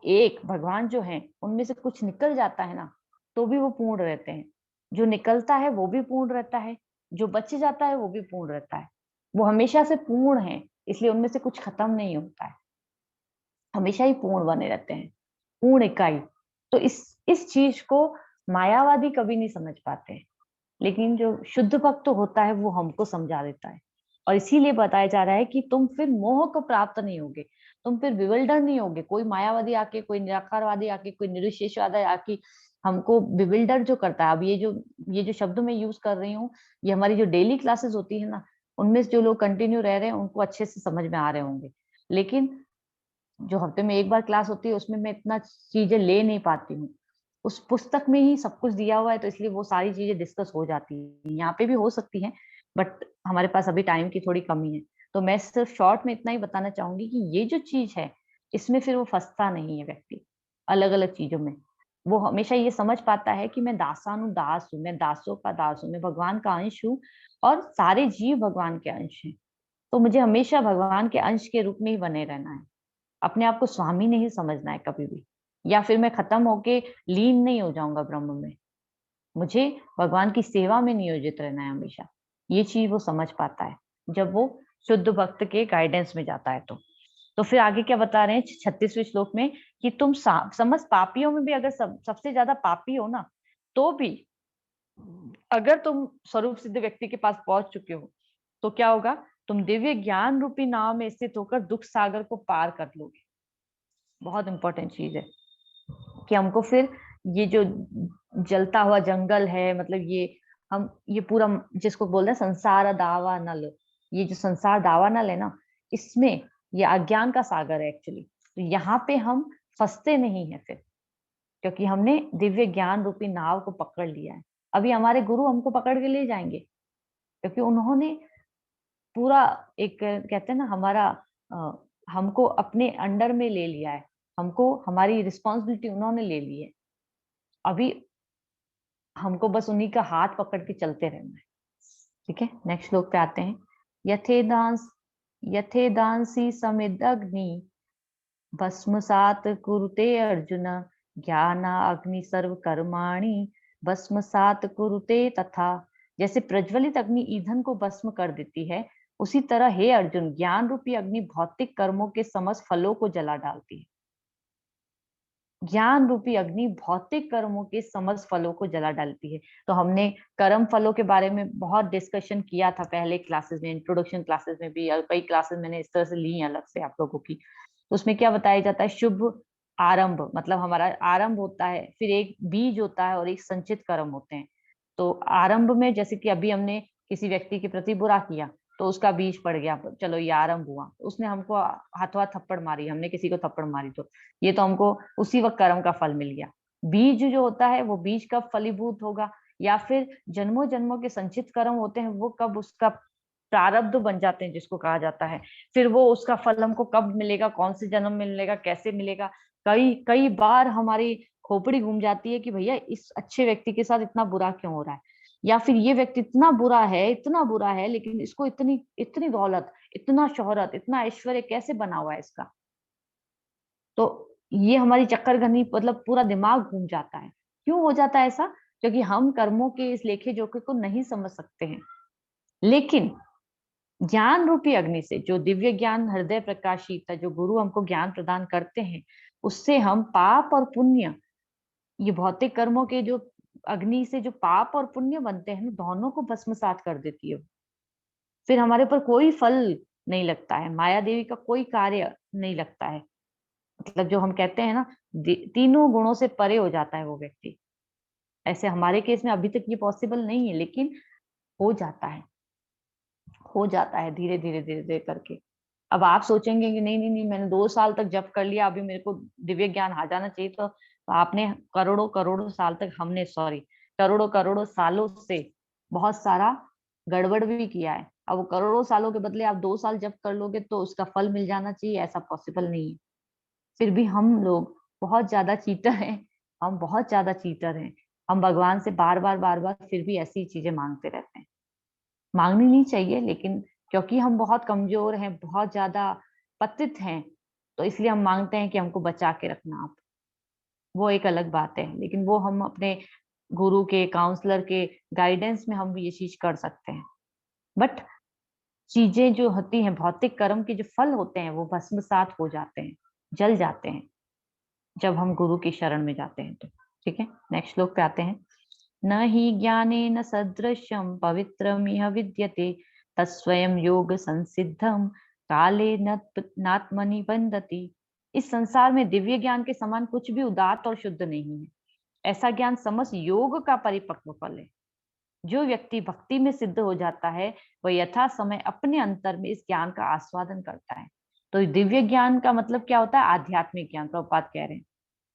एक भगवान जो है उनमें से कुछ निकल जाता है ना, तो भी वो पूर्ण रहते हैं। जो निकलता है वो भी पूर्ण रहता है, जो बच जाता है वो भी पूर्ण रहता है। वो हमेशा से पूर्ण है, इसलिए उनमें से कुछ खत्म नहीं होता है, हमेशा ही पूर्ण बने रहते हैं, पूर्ण इकाई। तो इस चीज को मायावादी कभी नहीं समझ पाते हैं, लेकिन जो शुद्ध भक्त होता है वो हमको समझा देता है। और इसीलिए बताया जा रहा है कि तुम फिर मोह को प्राप्त नहीं होगे, तुम फिर विविल्डर नहीं होगे। कोई मायावादी आके, कोई निराकारवादी आके, कोई निर्विशेषवादी आके हमको विविल्डर जो करता है। अब ये जो शब्द मैं यूज कर रही हूँ, ये हमारी जो डेली क्लासेस होती है ना, उनमें जो लोग कंटिन्यू रह रहे हैं उनको अच्छे से समझ में आ रहे होंगे। लेकिन जो हफ्ते में एक बार क्लास होती है उसमें मैं इतना चीजें ले नहीं पाती हूँ। उस पुस्तक में ही सब कुछ दिया हुआ है, तो इसलिए वो सारी चीजें डिस्कस हो जाती है। यहाँ पे भी हो सकती हैं, बट हमारे पास अभी टाइम की थोड़ी कमी है। तो मैं सिर्फ शॉर्ट में इतना ही बताना चाहूंगी कि ये जो चीज है, इसमें फिर वो फंसता नहीं है व्यक्ति अलग अलग चीजों में। वो हमेशा ये समझ पाता है कि मैं दासानुदास हूँ, मैं दासों का दास हूँ, मैं भगवान का अंश हूँ, और सारे जीव भगवान के अंश हैं। तो मुझे हमेशा भगवान के अंश के रूप में ही बने रहना है, अपने आप को स्वामी नहीं समझना है कभी भी, या फिर मैं खत्म होके लीन नहीं हो जाऊंगा ब्रह्म में। मुझे भगवान की सेवा में नियोजित रहना है हमेशा। ये चीज वो समझ पाता है जब वो शुद्ध भक्त के गाइडेंस में जाता है। तो फिर आगे क्या बता रहे हैं 36वें श्लोक में, कि तुम समस्त पापियों में भी अगर सबसे ज्यादा पापी हो ना, तो भी अगर तुम स्वरूप सिद्ध व्यक्ति के पास पहुंच चुके हो, तो क्या होगा, तुम दिव्य ज्ञान रूपी नाव में स्थित होकर दुख सागर को पार कर लोगे। बहुत इंपॉर्टेंट चीज है कि हमको फिर ये जो जलता हुआ जंगल है, मतलब ये हम ये पूरा जिसको बोल रहे हैं संसार दावा नल, ये जो संसार दावा नल है ना, इसमें ये अज्ञान का सागर है एक्चुअली। तो यहाँ पे हम फंसते नहीं है फिर, क्योंकि हमने दिव्य ज्ञान रूपी नाव को पकड़ लिया है। अभी हमारे गुरु हमको पकड़ के ले जाएंगे, क्योंकि उन्होंने पूरा एक कहते हैं ना हमारा हमको अपने अंडर में ले लिया है, हमको हमारी रिस्पॉन्सिबिलिटी उन्होंने ले ली है। अभी हमको बस उन्हीं का हाथ पकड़ के चलते रहना है। ठीक है, नेक्स्ट श्लोक पे आते हैं। यथेदांसी समिदग्नि भस्मसात कुरुते अर्जुन, ज्ञाना अग्नि सर्व कर्माणि भस्मसात कुरुते तथा। जैसे प्रज्वलित अग्नि ईंधन को भस्म कर देती है, उसी तरह हे अर्जुन, ज्ञान रूपी अग्नि भौतिक कर्मों के समस्त फलों को जला डालती है। ज्ञान रूपी अग्नि भौतिक कर्मों के समस्त फलों को जला डालती है। तो हमने कर्म फलों के बारे में बहुत डिस्कशन किया था पहले क्लासेस में, इंट्रोडक्शन क्लासेस में भी, और कई क्लासेस मैंने इस तरह से ली हैं अलग से आप लोगों की। तो उसमें क्या बताया जाता है, शुभ आरंभ, मतलब हमारा आरंभ होता है, फिर एक बीज होता है और एक संचित कर्म होते हैं। तो आरंभ में जैसे कि अभी हमने किसी व्यक्ति के प्रति बुरा किया, तो उसका बीज पड़ गया, चलो ये आरंभ हुआ, उसने हमको हाथों थप्पड़ मारी, हमने किसी को थप्पड़ मारी, तो ये तो हमको उसी वक्त कर्म का फल मिल गया। बीज जो होता है वो बीज कब फलीभूत होगा, या फिर जन्मों जन्मों के संचित कर्म होते हैं, वो कब उसका प्रारब्ध बन जाते हैं जिसको कहा जाता है, फिर वो उसका फल हमको कब मिलेगा, कौन से जन्म में मिलेगा, कैसे मिलेगा। कई कई बार हमारी खोपड़ी घूम जाती है कि भैया इस अच्छे व्यक्ति के साथ इतना बुरा क्यों हो रहा है, या फिर ये व्यक्ति इतना बुरा है, लेकिन इसको इतनी इतनी दौलत, इतना शोहरत, इतना ऐश्वर्य कैसे बना हुआ है इसका। तो ये हमारी चक्करघनी, मतलब पूरा दिमाग घूम जाता है। क्यों हो जाता है ऐसा? क्योंकि हम कर्मों के इस लेखे जोखे को नहीं समझ सकते हैं। लेकिन ज्ञान रूपी अग्नि से, जो दिव्य ज्ञान हृदय प्रकाशित है, जो गुरु हमको ज्ञान प्रदान करते हैं, उससे हम पाप और पुण्य, ये भौतिक कर्मों के जो अग्नि से जो पाप और पुण्य बनते हैं, दोनों को भस्मसात कर देती है। फिर हमारे ऊपर कोई फल नहीं लगता है, माया देवी का कोई कार्य नहीं लगता है। मतलब जो हम कहते हैं ना, तीनों गुणों से परे हो जाता है वो व्यक्ति। ऐसे हमारे केस में अभी तक ये पॉसिबल नहीं है, लेकिन हो जाता है, हो जाता है धीरे धीरे धीरे धीरे करके। अब आप सोचेंगे कि नहीं नहीं नहीं, मैंने 2 साल तक जप कर लिया, अभी मेरे को दिव्य ज्ञान आ जाना चाहिए, तो आपने करोड़ों करोड़ों साल तक, हमने सॉरी करोड़ों करोड़ों सालों से बहुत सारा गड़बड़ भी किया है। अब वो करोड़ों सालों के बदले आप 2 साल जप कर लोगे तो उसका फल मिल जाना चाहिए, ऐसा पॉसिबल नहीं है। फिर भी हम लोग बहुत ज्यादा चीटर हैं, हम बहुत ज्यादा चीटर हैं। हम भगवान से बार बार फिर भी ऐसी चीजें मांगते रहते हैं। मांगनी नहीं चाहिए, लेकिन क्योंकि हम बहुत कमजोर हैं, बहुत ज्यादा पतित हैं, तो इसलिए हम मांगते हैं कि हमको बचा के रखना आप। वो एक अलग बात है, लेकिन वो हम अपने गुरु के, काउंसलर के गाइडेंस में हम ये चीज कर सकते हैं। बट चीजें जो होती हैं, भौतिक कर्म के जो फल होते हैं, वो भस्मसात हो जाते हैं, जल जाते हैं, जब हम गुरु की शरण में जाते हैं तो। ठीक है, नेक्स्ट श्लोक पे आते हैं। न हि ज्ञानेन सदृशं पवित्रमिह विद्यते, तत्स्वयं योग संसिद्धं काले नात्मनि बंधति। इस संसार में दिव्य ज्ञान के समान कुछ भी उदात्त और शुद्ध नहीं है। ऐसा ज्ञान समस्त योग का परिपक्व फल है। जो व्यक्ति भक्ति में सिद्ध हो जाता है, वह यथा समय अपने अंतर में इस ज्ञान का आस्वादन करता है। तो दिव्य ज्ञान का मतलब क्या होता है? आध्यात्मिक ज्ञान, प्रभुपाद कह रहे हैं,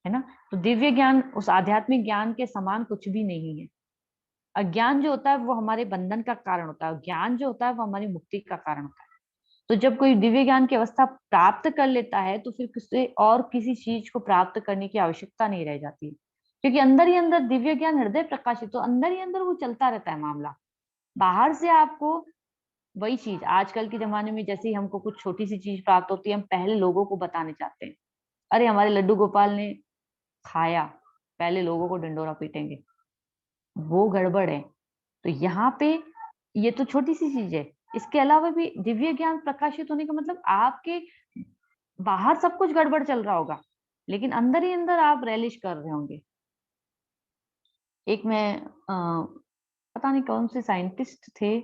है ना। तो दिव्य ज्ञान उस आध्यात्मिक ज्ञान के समान कुछ भी नहीं है। अज्ञान जो होता है वो हमारे बंधन का कारण होता है, ज्ञान जो होता है वो हमारी मुक्ति का कारण होता है। तो जब कोई दिव्य ज्ञान की अवस्था प्राप्त कर लेता है, तो फिर किसी और किसी चीज को प्राप्त करने की आवश्यकता नहीं रह जाती है, क्योंकि अंदर ही अंदर दिव्य ज्ञान हृदय प्रकाशित, तो अंदर ही अंदर वो चलता रहता है मामला। बाहर से आपको वही चीज, आजकल के जमाने में जैसे ही हमको कुछ छोटी सी चीज प्राप्त होती है, हम पहले लोगों को बताने चाहते हैं, अरे हमारे लड्डू गोपाल ने खाया, पहले लोगों को डंडोरा पीटेंगे। वो गड़बड़ है। तो यहाँ पे ये तो छोटी सी चीज है, इसके अलावा भी दिव्य ज्ञान प्रकाशित होने का मतलब आपके बाहर सब कुछ गड़बड़ चल रहा होगा, लेकिन अंदर ही अंदर आप रैलिश कर रहे होंगे। एक मैं पता नहीं कौन से साइंटिस्ट थे,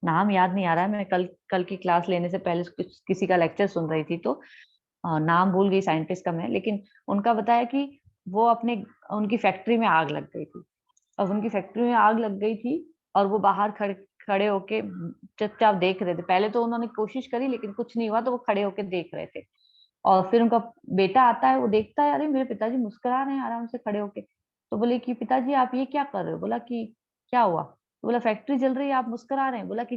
नाम याद नहीं आ रहा है, मैं कल कल की क्लास लेने से पहले किसी का लेक्चर सुन रही थी, तो नाम भूल गई साइंटिस्ट का मैं, लेकिन उनका बताया कि वो अपने उनकी फैक्ट्री में आग लग गई थी। अब उनकी फैक्ट्री में आग लग गई थी, और वो बाहर खड़े खड़े होके चुपचाप देख रहे थे। पहले तो उन्होंने कोशिश करी लेकिन कुछ नहीं हुआ, तो वो खड़े होके देख रहे थे। और फिर उनका बेटा आता है, वो देखता है अरे मेरे पिताजी मुस्कुरा रहे हैं आराम से खड़े होके। तो बोले कि पिताजी आप ये क्या कर रहे हो? बोला कि क्या हुआ? तो बोला फैक्ट्री जल रही है, आप मुस्कुरा रहे हैं। बोला कि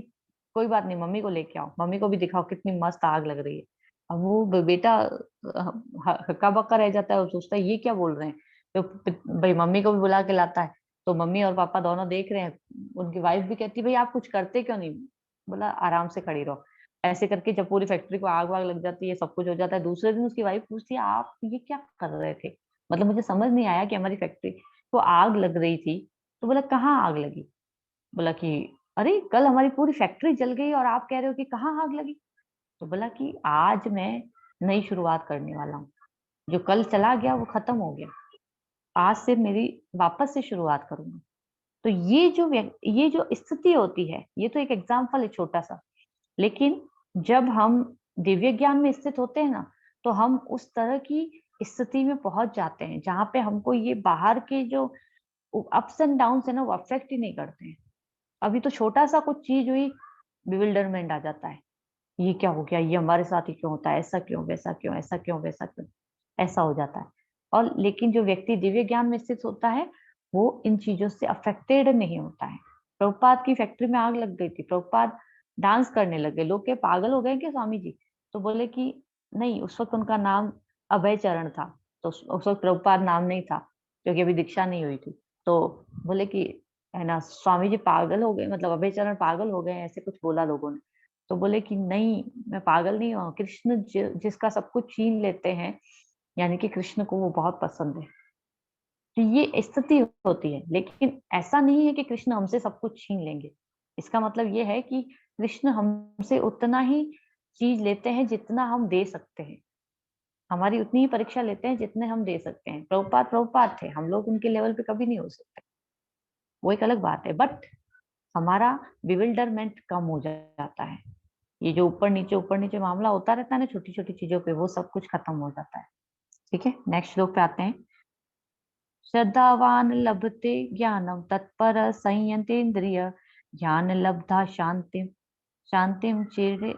कोई बात नहीं, मम्मी को लेके आओ, मम्मी को भी दिखाओ कितनी मस्त आग लग रही है। अब वो बेटा हक्का बक्का रह जाता है और सोचता है ये क्या बोल रहे हैं। तो भाई मम्मी को भी बुला के लाता है, तो मम्मी और पापा दोनों देख रहे हैं। उनकी वाइफ भी कहती है भाई आप कुछ करते क्यों नहीं? बोला आराम से खड़ी रहो। ऐसे करके जब पूरी फैक्ट्री को आग वाग लग जाती है, सब कुछ हो जाता है, दूसरे दिन उसकी वाइफ पूछती है आप ये क्या कर रहे थे? मतलब मुझे समझ नहीं आया कि हमारी फैक्ट्री को आग लग रही थी। तो बोला कहाँ आग लगी? बोला कि अरे कल हमारी पूरी फैक्ट्री जल गई और आप कह रहे हो कि कहाँ आग लगी? तो बोला कि आज मैं नई शुरुआत करने वाला हूँ, जो कल चला गया वो खत्म हो गया, आज से मेरी वापस से शुरुआत करूंगा। तो ये जो स्थिति होती है, ये तो एक एग्जाम्पल है छोटा सा, लेकिन जब हम दिव्य ज्ञान में स्थित होते हैं ना, तो हम उस तरह की स्थिति में पहुंच जाते हैं जहां पे हमको ये बाहर के जो अप्स एंड डाउन है ना, वो अफेक्ट ही नहीं करते हैं। अभी तो छोटा सा कुछ चीज हुई, बिविल्डरमेंट आ जाता है, ये क्या हो गया, ये हमारे साथ ही क्यों होता है, ऐसा क्यों, वैसा क्यों, ऐसा क्यों, वैसा क्यों, ऐसा हो जाता है। और लेकिन जो व्यक्ति दिव्य ज्ञान में स्थित होता है, वो इन चीजों से अफेक्टेड नहीं होता है। प्रभुपाद की फैक्ट्री में आग लग गई थी, प्रभुपाद डांस करने लगे, लोग के पागल हो गए क्या स्वामी जी? तो बोले कि नहीं, उस वक्त उनका नाम अभय चरण था। तो उस वक्त प्रभुपाद नाम नहीं था, क्योंकि अभी दीक्षा नहीं हुई थी। तो बोले कि है ना, स्वामी जी पागल हो गए, मतलब अभय चरण पागल हो गए, ऐसे कुछ बोला लोगों ने। तो बोले कि नहीं, मैं पागल नहीं हूँ, कृष्ण जिसका सब कुछ छीन लेते हैं, यानी कि कृष्ण को वो बहुत पसंद है। तो ये स्थिति होती है, लेकिन ऐसा नहीं है कि कृष्ण हमसे सब कुछ छीन लेंगे। इसका मतलब ये है कि कृष्ण हमसे उतना ही चीज लेते हैं जितना हम दे सकते हैं, हमारी उतनी ही परीक्षा लेते हैं जितने हम दे सकते हैं। प्रभुपाद प्रभुपाद थे, हम लोग उनके लेवल पे कभी नहीं हो सकते, वो एक अलग बात है। बट हमारा बिविल्डरमेंट कम हो जाता है। ये जो ऊपर नीचे मामला होता रहता है ना छोटी छोटी चीजों पे, वो सब कुछ खत्म हो जाता है। ठीक है, नेक्स्ट श्लोक पे आते हैं। श्रद्धावान लभते ज्ञानम तत्पर संयतेन्द्रिय ज्ञान लब्धा शांतिम चिरे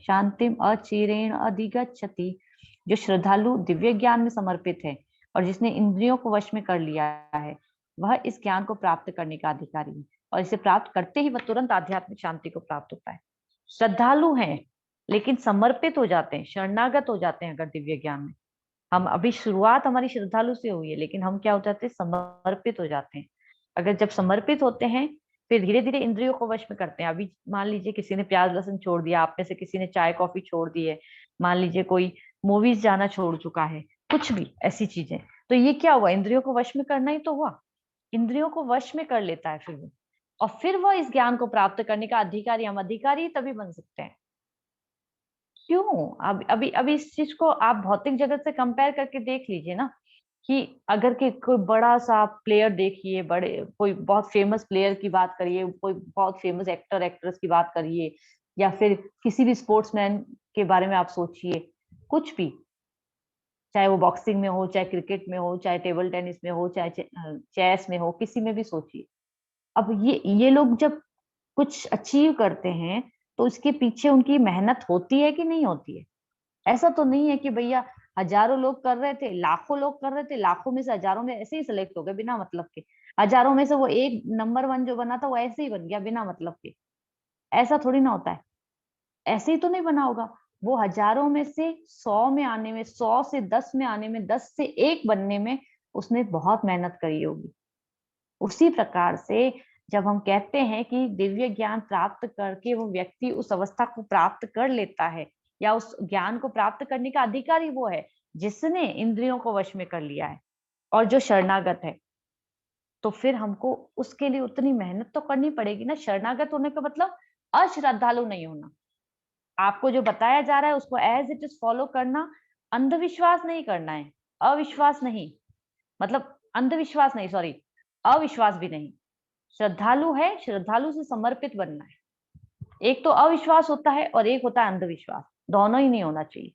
शांतिम अचिरेण अधिगच्छति। जो श्रद्धालु दिव्य ज्ञान में समर्पित है और जिसने इंद्रियों को वश में कर लिया है, वह इस ज्ञान को प्राप्त करने का अधिकारी है, और इसे प्राप्त करते ही वह तुरंत आध्यात्मिक शांति को प्राप्त होता है। श्रद्धालु हैं लेकिन समर्पित हो जाते हैं, शरणागत हो जाते हैं। अगर दिव्य ज्ञान में हम अभी शुरुआत हमारी श्रद्धालु से हुई है, लेकिन हम क्या हो जाते हैं, समर्पित हो जाते हैं। अगर जब समर्पित होते हैं, फिर धीरे धीरे इंद्रियों को वश में करते हैं। अभी मान लीजिए किसी ने प्याज लहसुन छोड़ दिया, आप में से किसी ने चाय कॉफी छोड़ दी है, मान लीजिए कोई मूवीज जाना छोड़ चुका है, कुछ भी ऐसी चीजें, तो ये क्या हुआ, इंद्रियों को वश में करना ही तो हुआ। इंद्रियों को वश में कर लेता है फिर वो, और फिर वो इस ज्ञान को प्राप्त करने का अधिकारी, हम अधिकारी तभी बन सकते हैं। क्यों? अब अभी अभी इस चीज को आप भौतिक जगत से कंपेयर करके देख लीजिए ना, कि अगर कि कोई बड़ा सा प्लेयर देखिए, बड़े कोई बहुत फेमस प्लेयर की बात करिए, कोई बहुत फेमस एक्टर एक्ट्रेस की बात करिए, या फिर किसी भी स्पोर्ट्समैन के बारे में आप सोचिए, कुछ भी, चाहे वो बॉक्सिंग में हो, चाहे क्रिकेट में हो, चाहे टेबल टेनिस में हो, चाहे चेस में हो, किसी में भी सोचिए। अब ये लोग जब कुछ अचीव करते हैं, तो उसके पीछे उनकी मेहनत होती है कि नहीं होती है? ऐसा तो नहीं है कि भैया हजारों लोग कर रहे थे, लाखों लोग कर रहे थे, लाखों में से हजारों में ऐसे ही सिलेक्ट हो गए बिना मतलब के, हजारों में से वो एक नंबर वन जो बना था वो ऐसे ही बन गया बिना मतलब के। ऐसा थोड़ी ना होता है, ऐसे ही तो नहीं बना होगा। वो हजारों में से 100 में आने में, 100 से 10 में आने में, 10 से 1 बनने में उसने बहुत मेहनत करी होगी। उसी प्रकार से जब हम कहते हैं कि दिव्य ज्ञान प्राप्त करके वो व्यक्ति उस अवस्था को प्राप्त कर लेता है, या उस ज्ञान को प्राप्त करने का अधिकारी वो है जिसने इंद्रियों को वश में कर लिया है और जो शरणागत है, तो फिर हमको उसके लिए उतनी मेहनत तो करनी पड़ेगी ना। शरणागत होने का मतलब अश्रद्धालु नहीं होना। आपको जो बताया जा रहा है उसको एज इट इज फॉलो करना, अंधविश्वास नहीं करना है, अविश्वास नहीं, मतलब अंधविश्वास नहीं, सॉरी, अविश्वास भी नहीं। श्रद्धालु है, श्रद्धालु से समर्पित बनना है। एक तो अविश्वास होता है और एक होता है अंधविश्वास, दोनों ही नहीं होना चाहिए।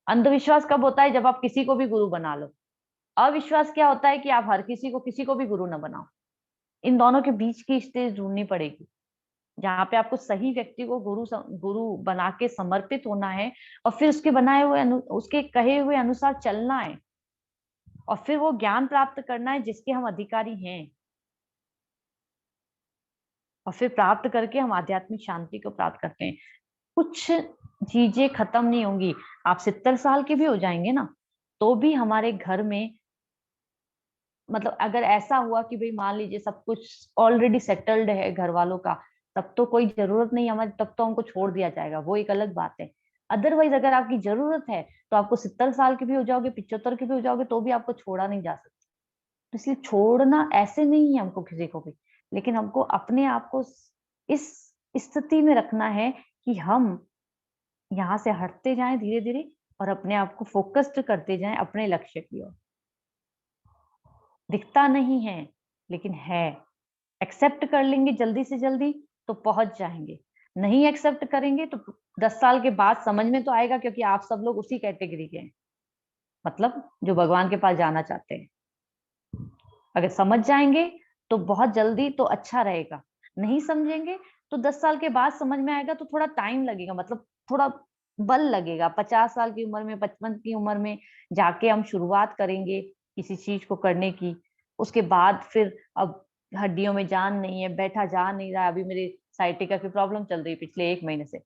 अंधविश्वास कब होता है? जब आप किसी को भी गुरु बना लो। अविश्वास क्या होता है? कि आप हर किसी को भी गुरु ना बनाओ। इन दोनों के बीच की स्टेज ढूंढनी पड़ेगी, जहाँ पे आपको सही व्यक्ति को गुरु बना के समर्पित होना है, और फिर उसके बनाए हुए उसके कहे हुए अनुसार चलना है, और फिर वो ज्ञान प्राप्त करना है जिसके हम अधिकारी हैं, और फिर प्राप्त करके हम आध्यात्मिक शांति को प्राप्त करते हैं। कुछ चीजें खत्म नहीं होंगी। आप 70 साल के भी हो जाएंगे ना, तो भी हमारे घर में, मतलब अगर ऐसा हुआ कि भाई मान लीजिए सब कुछ ऑलरेडी सेटल्ड है घर वालों का, तब तो कोई जरूरत नहीं हमारी, तब तो हमको छोड़ दिया जाएगा, वो एक अलग बात है। अदरवाइज अगर आपकी जरूरत है तो आपको 70 साल के भी हो जाओगे, 75 के भी हो जाओगे, तो भी आपको छोड़ा नहीं जा सकता। तो इसलिए छोड़ना ऐसे नहीं है हमको किसी को भी, लेकिन हमको अपने आप को इस स्थिति में रखना है कि हम यहाँ से हटते जाएं धीरे धीरे, और अपने आप को फोकस्ड करते जाएं अपने लक्ष्य की ओर। दिखता नहीं है लेकिन है। एक्सेप्ट कर लेंगे जल्दी से जल्दी तो पहुंच जाएंगे, नहीं एक्सेप्ट करेंगे तो 10 साल के बाद समझ में तो आएगा, क्योंकि आप सब लोग उसी कैटेगरी के हैं, मतलब जो भगवान के पास जाना चाहते हैं। अगर समझ जाएंगे तो बहुत जल्दी तो अच्छा रहेगा, नहीं समझेंगे तो 10 साल के बाद समझ में आएगा, तो थोड़ा टाइम लगेगा, मतलब थोड़ा बल लगेगा। 50 साल की उम्र में, 55 की उम्र में जाके हम शुरुआत करेंगे किसी चीज को करने की। उसके बाद फिर अब हड्डियों में जान नहीं है, बैठा जा नहीं रहा। अभी मेरे साइटिका की प्रॉब्लम चल रही है पिछले 1 महीने से,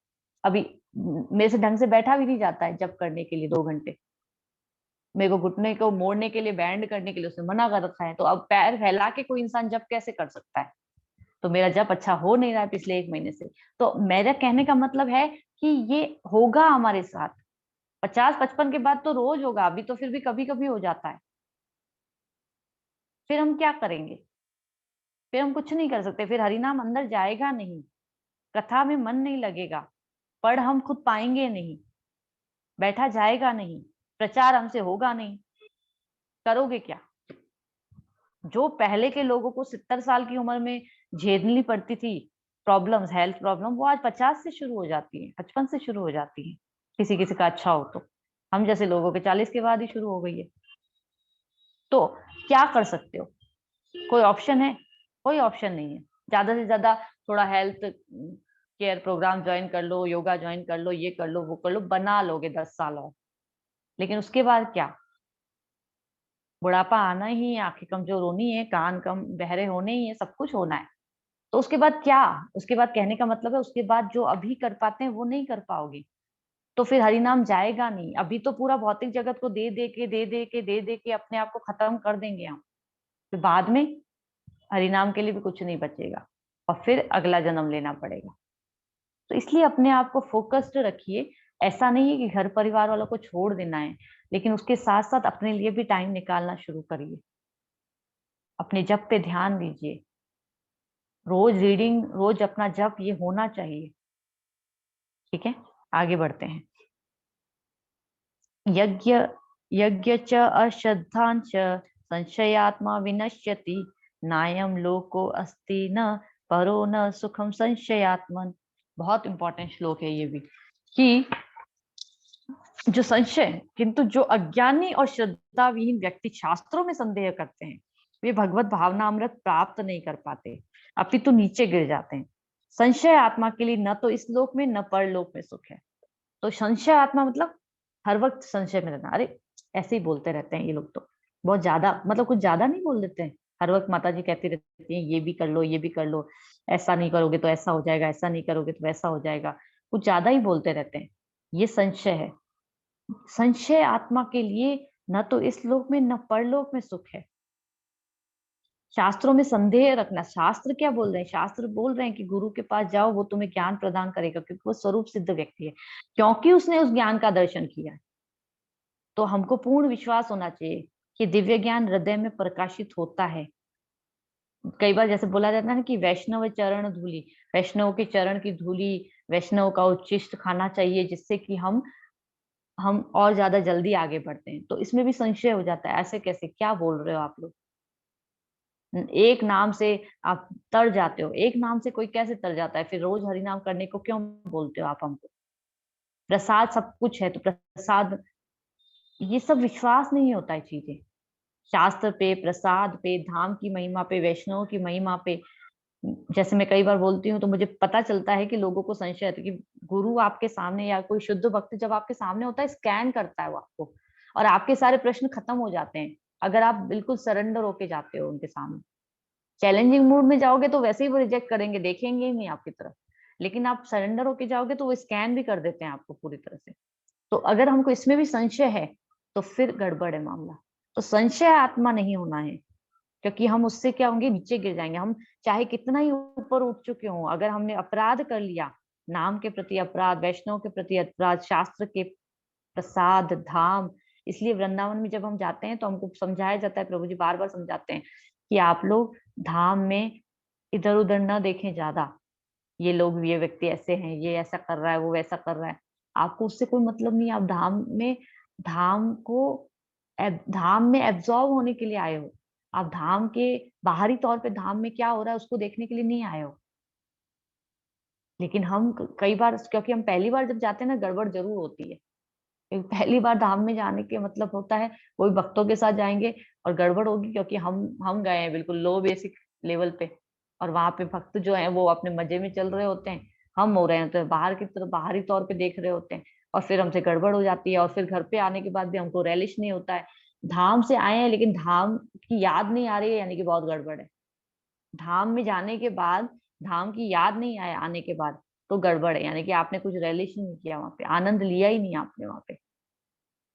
अभी मेरे से ढंग से बैठा भी नहीं जाता है जब करने के लिए 2 घंटे। मेरे को घुटने को मोड़ने के लिए, बैंड करने के लिए उसने मना कर रखा है, तो अब पैर फैला के कोई इंसान जब कैसे कर सकता है? तो मेरा जब अच्छा हो नहीं रहा है पिछले 1 महीने से। तो मेरा कहने का मतलब है कि ये होगा हमारे साथ। 50-55 के बाद तो रोज होगा, अभी तो फिर भी कभी कभी हो जाता है। फिर हम क्या करेंगे? फिर हम कुछ नहीं कर सकते, फिर हरिनाम अंदर जाएगा नहीं, कथा में मन नहीं लगेगा, पढ़ हम खुद पाएंगे नहीं, बैठा जाएगा नहीं, प्रचार हमसे होगा नहीं, करोगे क्या? जो पहले के लोगों को 70 साल की उम्र में झेलनी पड़ती थी प्रॉब्लम्स, हेल्थ प्रॉब्लम, वो आज 50 से शुरू हो जाती है, 55 से शुरू हो जाती है, किसी किसी का अच्छा हो तो। हम जैसे लोगों के 40 के बाद ही शुरू हो गई है। तो क्या कर सकते हो? कोई ऑप्शन है? कोई ऑप्शन नहीं है। ज्यादा से ज्यादा थोड़ा हेल्थ केयर प्रोग्राम ज्वाइन कर लो, योगा ज्वाइन कर लो, ये कर लो, वो कर लो, बना लोगे 10 साल और। लेकिन उसके बाद क्या? बुढ़ापा आना ही है, आंखें कमजोर होनी है, कान कम बहरे होने ही है, सब कुछ होना है। तो उसके बाद क्या? उसके बाद कहने का मतलब है उसके बाद जो अभी कर पाते हैं वो नहीं कर पाओगे, तो फिर हरिनाम जाएगा नहीं। अभी तो पूरा भौतिक जगत को दे दे के अपने आप को खत्म कर देंगे हम, फिर बाद में हरिनाम के लिए भी कुछ नहीं बचेगा, और फिर अगला जन्म लेना पड़ेगा। तो इसलिए अपने आप को फोकस्ड रखिए। ऐसा नहीं है कि घर परिवार वालों को छोड़ देना है, लेकिन उसके साथ साथ अपने लिए भी टाइम निकालना शुरू करिए। अपने जप पे ध्यान दीजिए, रोज रीडिंग, रोज अपना जप ये होना चाहिए। ठीक है, आगे बढ़ते हैं। यज्ञ यज्ञ च अश्रद्धांच संशयात्मा विनश्यति, नायम लोको अस्ति न परो न सुखम संशयात्मन। बहुत इंपॉर्टेंट श्लोक है ये भी, कि जो संशय, किंतु जो अज्ञानी और श्रद्धाविहीन व्यक्ति शास्त्रों में संदेह करते हैं, वे भगवत भावना अमृत प्राप्त नहीं कर पाते, अपितु नीचे गिर जाते हैं। संशय आत्मा के लिए न तो इस लोक में न परलोक में सुख है। तो संशय आत्मा मतलब हर वक्त संशय में रहना। अरे ऐसे ही बोलते रहते हैं ये लोग, तो बहुत ज्यादा, मतलब कुछ ज्यादा नहीं बोल देते हैं। हर वक्त माता जी कहती रहती हैं ये भी कर लो, ये भी कर लो, ऐसा नहीं करोगे तो ऐसा हो जाएगा, ऐसा नहीं करोगे तो वैसा हो जाएगा, कुछ ज्यादा ही बोलते रहते हैं। ये संशय है। संशय आत्मा के लिए न तो इस लोक में न परलोक में सुख है। शास्त्रों में संदेह रखना, शास्त्र क्या बोल रहे हैं? शास्त्र बोल रहे हैं कि गुरु के पास जाओ, वो तुम्हें ज्ञान प्रदान करेगा, क्योंकि वो स्वरूप सिद्ध व्यक्ति है, क्योंकि उसने उस ज्ञान का दर्शन किया। तो हमको पूर्ण विश्वास होना चाहिए कि दिव्य ज्ञान हृदय में प्रकाशित होता है। कई बार जैसे बोला जाता है ना कि वैष्णव चरण धूलि, वैष्णव के चरण की धूलि, वैष्णव का उच्छिष्ट खाना चाहिए, जिससे कि हम और ज्यादा जल्दी आगे बढ़ते हैं। तो इसमें भी संशय हो जाता है, ऐसे कैसे, क्या बोल रहे हो आप लोग? एक नाम से आप तर जाते हो, एक नाम से कोई कैसे तर जाता है? फिर रोज हरि नाम करने को क्यों बोलते हो आप हमको? प्रसाद सब कुछ है, तो प्रसाद, ये सब विश्वास नहीं होता है चीजें। शास्त्र पे, प्रसाद पे, धाम की महिमा पे, वैष्णव की महिमा पे। जैसे मैं कई बार बोलती हूँ तो मुझे पता चलता है कि लोगों को संशय है कि गुरु आपके सामने या कोई शुद्ध भक्त जब आपके सामने होता है, स्कैन करता है वो आपको, और आपके सारे प्रश्न खत्म हो जाते हैं अगर आप बिल्कुल सरेंडर होके जाते हो उनके सामने। चैलेंजिंग मूड में जाओगे तो वैसे ही वो रिजेक्ट करेंगे, देखेंगे ही नहीं आपकी तरफ। लेकिन आप सरेंडर होके जाओगे तो वो स्कैन भी कर देते हैं आपको पूरी तरह से। तो अगर हमको इसमें भी संशय है तो फिर गड़बड़ है मामला। तो संशय आत्मा नहीं होना है, क्योंकि हम उससे क्या होंगे, नीचे गिर जाएंगे। हम चाहे कितना ही ऊपर उठ चुके हों, अगर हमने अपराध कर लिया, नाम के प्रति अपराध, वैष्णव के प्रति अपराध, शास्त्र के, प्रसाद, धाम। इसलिए वृंदावन में जब हम जाते हैं तो हमको समझाया जाता है, प्रभु जी बार बार समझाते हैं कि आप लोग धाम में इधर उधर न देखें ज्यादा। ये लोग, ये व्यक्ति ऐसे हैं, ये ऐसा कर रहा है, वो वैसा कर रहा है, आपको उससे कोई मतलब नहीं। आप धाम को धाम में एब्जॉर्ब होने के लिए आए हो। आप धाम के बाहरी तौर पे धाम में क्या हो रहा है उसको देखने के लिए नहीं आए हो। लेकिन हम कई बार, क्योंकि हम पहली बार जब जाते हैं ना, गड़बड़ जरूर होती है। क्योंकि पहली बार धाम में जाने के मतलब होता है कोई भक्तों के साथ जाएंगे और गड़बड़ होगी, क्योंकि हम गए हैं बिल्कुल लो बेसिक लेवल पे, और वहां पे भक्त जो है वो अपने मजे में चल रहे होते हैं। हम हो रहे हैं तो बाहर की तरफ, बाहरी तौर पे देख रहे होते हैं, और फिर हमसे गड़बड़ हो जाती है, और फिर घर पे आने के बाद भी हमको relish नहीं होता है। धाम से आए हैं लेकिन धाम की याद नहीं आ रही है, यानी कि बहुत गड़बड़ है। धाम में जाने के बाद धाम की याद नहीं आए आने के बाद, तो गड़बड़ है, यानी कि आपने कुछ relish नहीं किया, वहां पे आनंद लिया ही नहीं आपने वहां पे।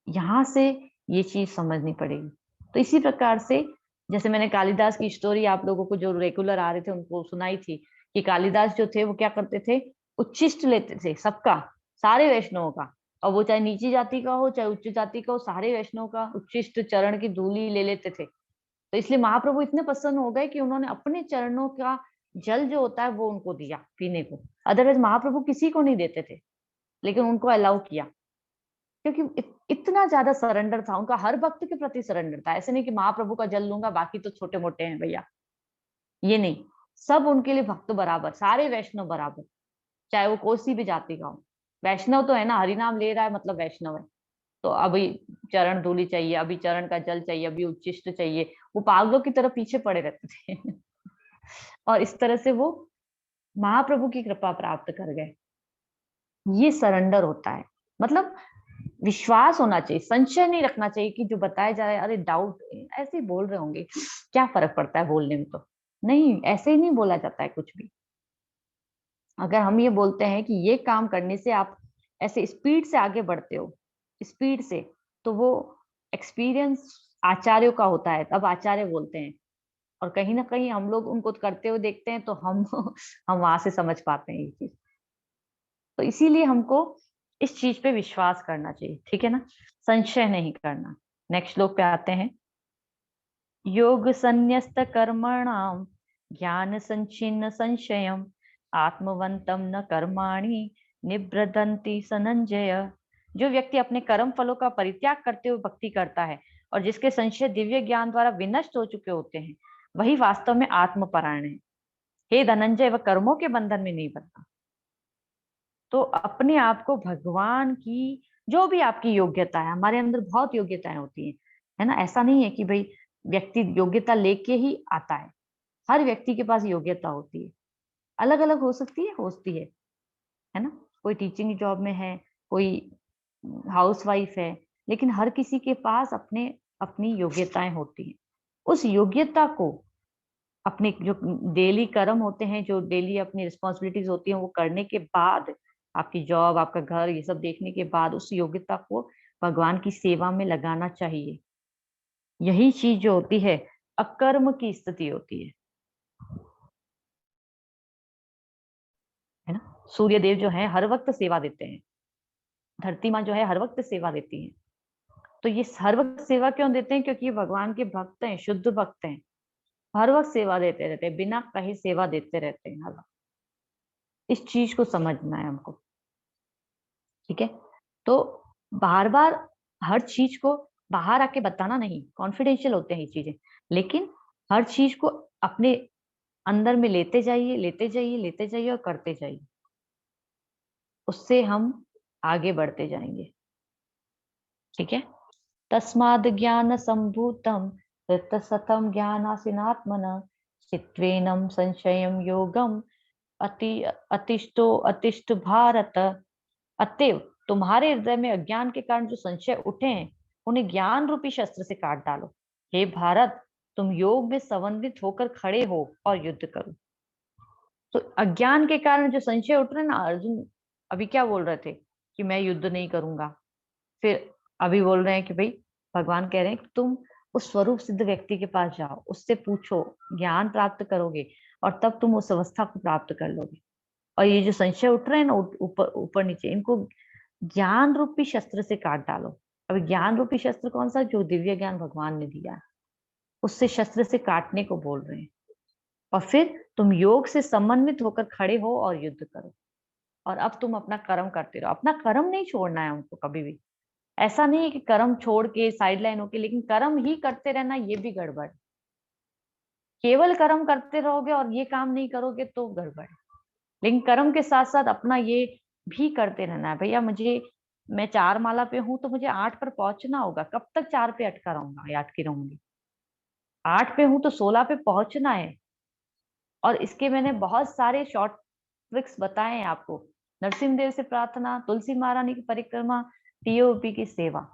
यहाँ से ये चीज समझनी पड़ेगी। तो इसी प्रकार से, जैसे मैंने कालिदास की स्टोरी आप लोगों को जो रेगुलर आ रहे थे उनको सुनाई थी, कि कालिदास जो थे वो क्या करते थे, उच्छिष्ट लेते थे सबका, सारे वैष्णवों का। और वो चाहे नीची जाति का हो चाहे उच्च जाति का हो, सारे वैष्णव का उच्छिष्ट चरण की धूली ले लेते थे। तो इसलिए महाप्रभु इतने प्रसन्न हो गए कि उन्होंने अपने चरणों का जल जो होता है वो उनको दिया पीने को। अदरवाइज महाप्रभु किसी को नहीं देते थे, लेकिन उनको अलाउ किया, क्योंकि इतना ज्यादा सरेंडर था उनका, हर भक्त के प्रति सरेंडर था। ऐसे नहीं कि महाप्रभु का जल लूंगा बाकी तो छोटे मोटे हैं भैया, ये नहीं। सब उनके लिए भक्त बराबर, सारे वैष्णव बराबर, चाहे वो कोई भी जाति का हो। वैष्णव तो है ना, हरि नाम ले रहा है मतलब वैष्णव है। तो अभी चरण धूली चाहिए, अभी चरण का जल चाहिए, अभी उच्चिष्ट चाहिए, वो पागलों की तरह पीछे पड़े रहते थे। और इस तरह से वो महाप्रभु की कृपा प्राप्त कर गए। ये सरेंडर होता है, मतलब विश्वास होना चाहिए, संशय नहीं रखना चाहिए कि जो बताया जा रहा है, अरे डाउट, ऐसे ही बोल रहे होंगे, क्या फर्क पड़ता है बोलने में। तो नहीं, ऐसे ही नहीं बोला जाता है कुछ भी। अगर हम ये बोलते हैं कि ये काम करने से आप ऐसे स्पीड से आगे बढ़ते हो, स्पीड से, तो वो एक्सपीरियंस आचार्यों का होता है, तब आचार्य बोलते हैं। और कहीं ना कहीं हम लोग उनको करते हुए देखते हैं तो हम वहां से समझ पाते हैं ये चीज। तो इसीलिए हमको इस चीज पे विश्वास करना चाहिए, ठीक है ना, संशय नहीं करना। नेक्स्ट श्लोक पे आते हैं। योग संन्यस्त कर्मणाम ज्ञान संचिन्न संशयम आत्मवंतम न कर्माणि निब्रदन्ति सनंजय। जो व्यक्ति अपने कर्म फलों का परित्याग करते हुए भक्ति करता है और जिसके संशय दिव्य ज्ञान द्वारा विनष्ट हो चुके होते हैं, वही वास्तव में आत्मपरायण है। हे धनंजय, वह कर्मों के बंधन में नहीं बंधता। तो अपने आप को भगवान की, जो भी आपकी योग्यता है, हमारे अंदर बहुत योग्यताएं होती हैं, है ना। ऐसा नहीं है कि भाई व्यक्ति योग्यता लेके ही आता है। हर व्यक्ति के पास योग्यता होती है, अलग अलग हो सकती है, होती है ना। कोई टीचिंग जॉब में है, कोई हाउस वाइफ है, लेकिन हर किसी के पास अपने अपनी योग्यताएं होती हैं। उस योग्यता को अपने जो डेली कर्म होते हैं, जो डेली अपनी रिस्पॉन्सिबिलिटीज होती हैं, वो करने के बाद, आपकी जॉब, आपका घर, ये सब देखने के बाद, उस योग्यता को भगवान की सेवा में लगाना चाहिए। यही चीज जो होती है अकर्म की स्थिति होती है ना। सूर्य देव जो है हर वक्त सेवा देते हैं, धरती माँ जो है हर वक्त सेवा देती है। तो ये हर वक्त सेवा क्यों देते हैं? क्योंकि ये भगवान के भक्त हैं, शुद्ध भक्त हैं, हर वक्त सेवा देते रहते हैं, बिना कहीं सेवा देते रहते हैं हर वक्त। इस चीज को समझना है हमको, ठीक है। तो बार बार हर चीज को बाहर आके बताना नहीं, कॉन्फिडेंशियल होते हैं ये चीजें, लेकिन हर चीज को अपने अंदर में लेते जाइए, लेते जाइए, लेते जाइए और करते जाइए। उससे हम आगे बढ़ते जाएंगे, ठीक है। तस्माद ज्ञान संभूतम ऋतसतम ज्ञानासिनात्मन चित्वेनम संशयम योगम अतिष्ठो अतिष्ठ भारत। अतएव तुम्हारे हृदय में अज्ञान के कारण जो संशय उठे हैं उन्हें ज्ञान रूपी शस्त्र से काट डालो। हे भारत, तुम योग में समन्वित होकर खड़े हो और युद्ध करो। तो अज्ञान के कारण जो संशय उठ रहे हैं ना, अर्जुन अभी क्या बोल रहे थे कि मैं युद्ध नहीं करूंगा, फिर अभी बोल रहे हैं कि भाई भगवान कह रहे हैं कि तुम उस स्वरूप सिद्ध व्यक्ति के पास जाओ, उससे पूछो, ज्ञान प्राप्त करोगे और तब तुम उस अवस्था को प्राप्त कर लोगे। और ये जो संशय उठ रहे हैं ना ऊपर ऊपर नीचे, इनको ज्ञान रूपी शस्त्र से काट डालो। अब ज्ञान रूपी शस्त्र कौन सा? जो दिव्य ज्ञान भगवान ने दिया है, उससे शस्त्र से काटने को बोल रहे हैं। और फिर तुम योग से समन्वित होकर खड़े हो और युद्ध करो। और अब तुम अपना कर्म करते रहो, अपना कर्म नहीं छोड़ना है हमको कभी भी। ऐसा नहीं है कि कर्म छोड़ के साइड लाइन होके, लेकिन कर्म ही करते रहना ये भी गड़बड़। केवल कर्म करते रहोगे और ये काम नहीं करोगे तो गड़बड़। लेकिन कर्म के साथ साथ अपना ये भी करते रहना है, भैया मैं 4 माला पे हूं तो मुझे 8 पर पहुंचना होगा। कब तक 4 पे अटका रहूंगा या अटकी रहूंगी? 8 पे हूं तो 16 पे पहुंचना है। और इसके मैंने बहुत सारे शॉर्ट ट्रिक्स बताए हैं आपको। नरसिंह देव से प्रार्थना, तुलसी महारानी की परिक्रमा, टीओपी की सेवा,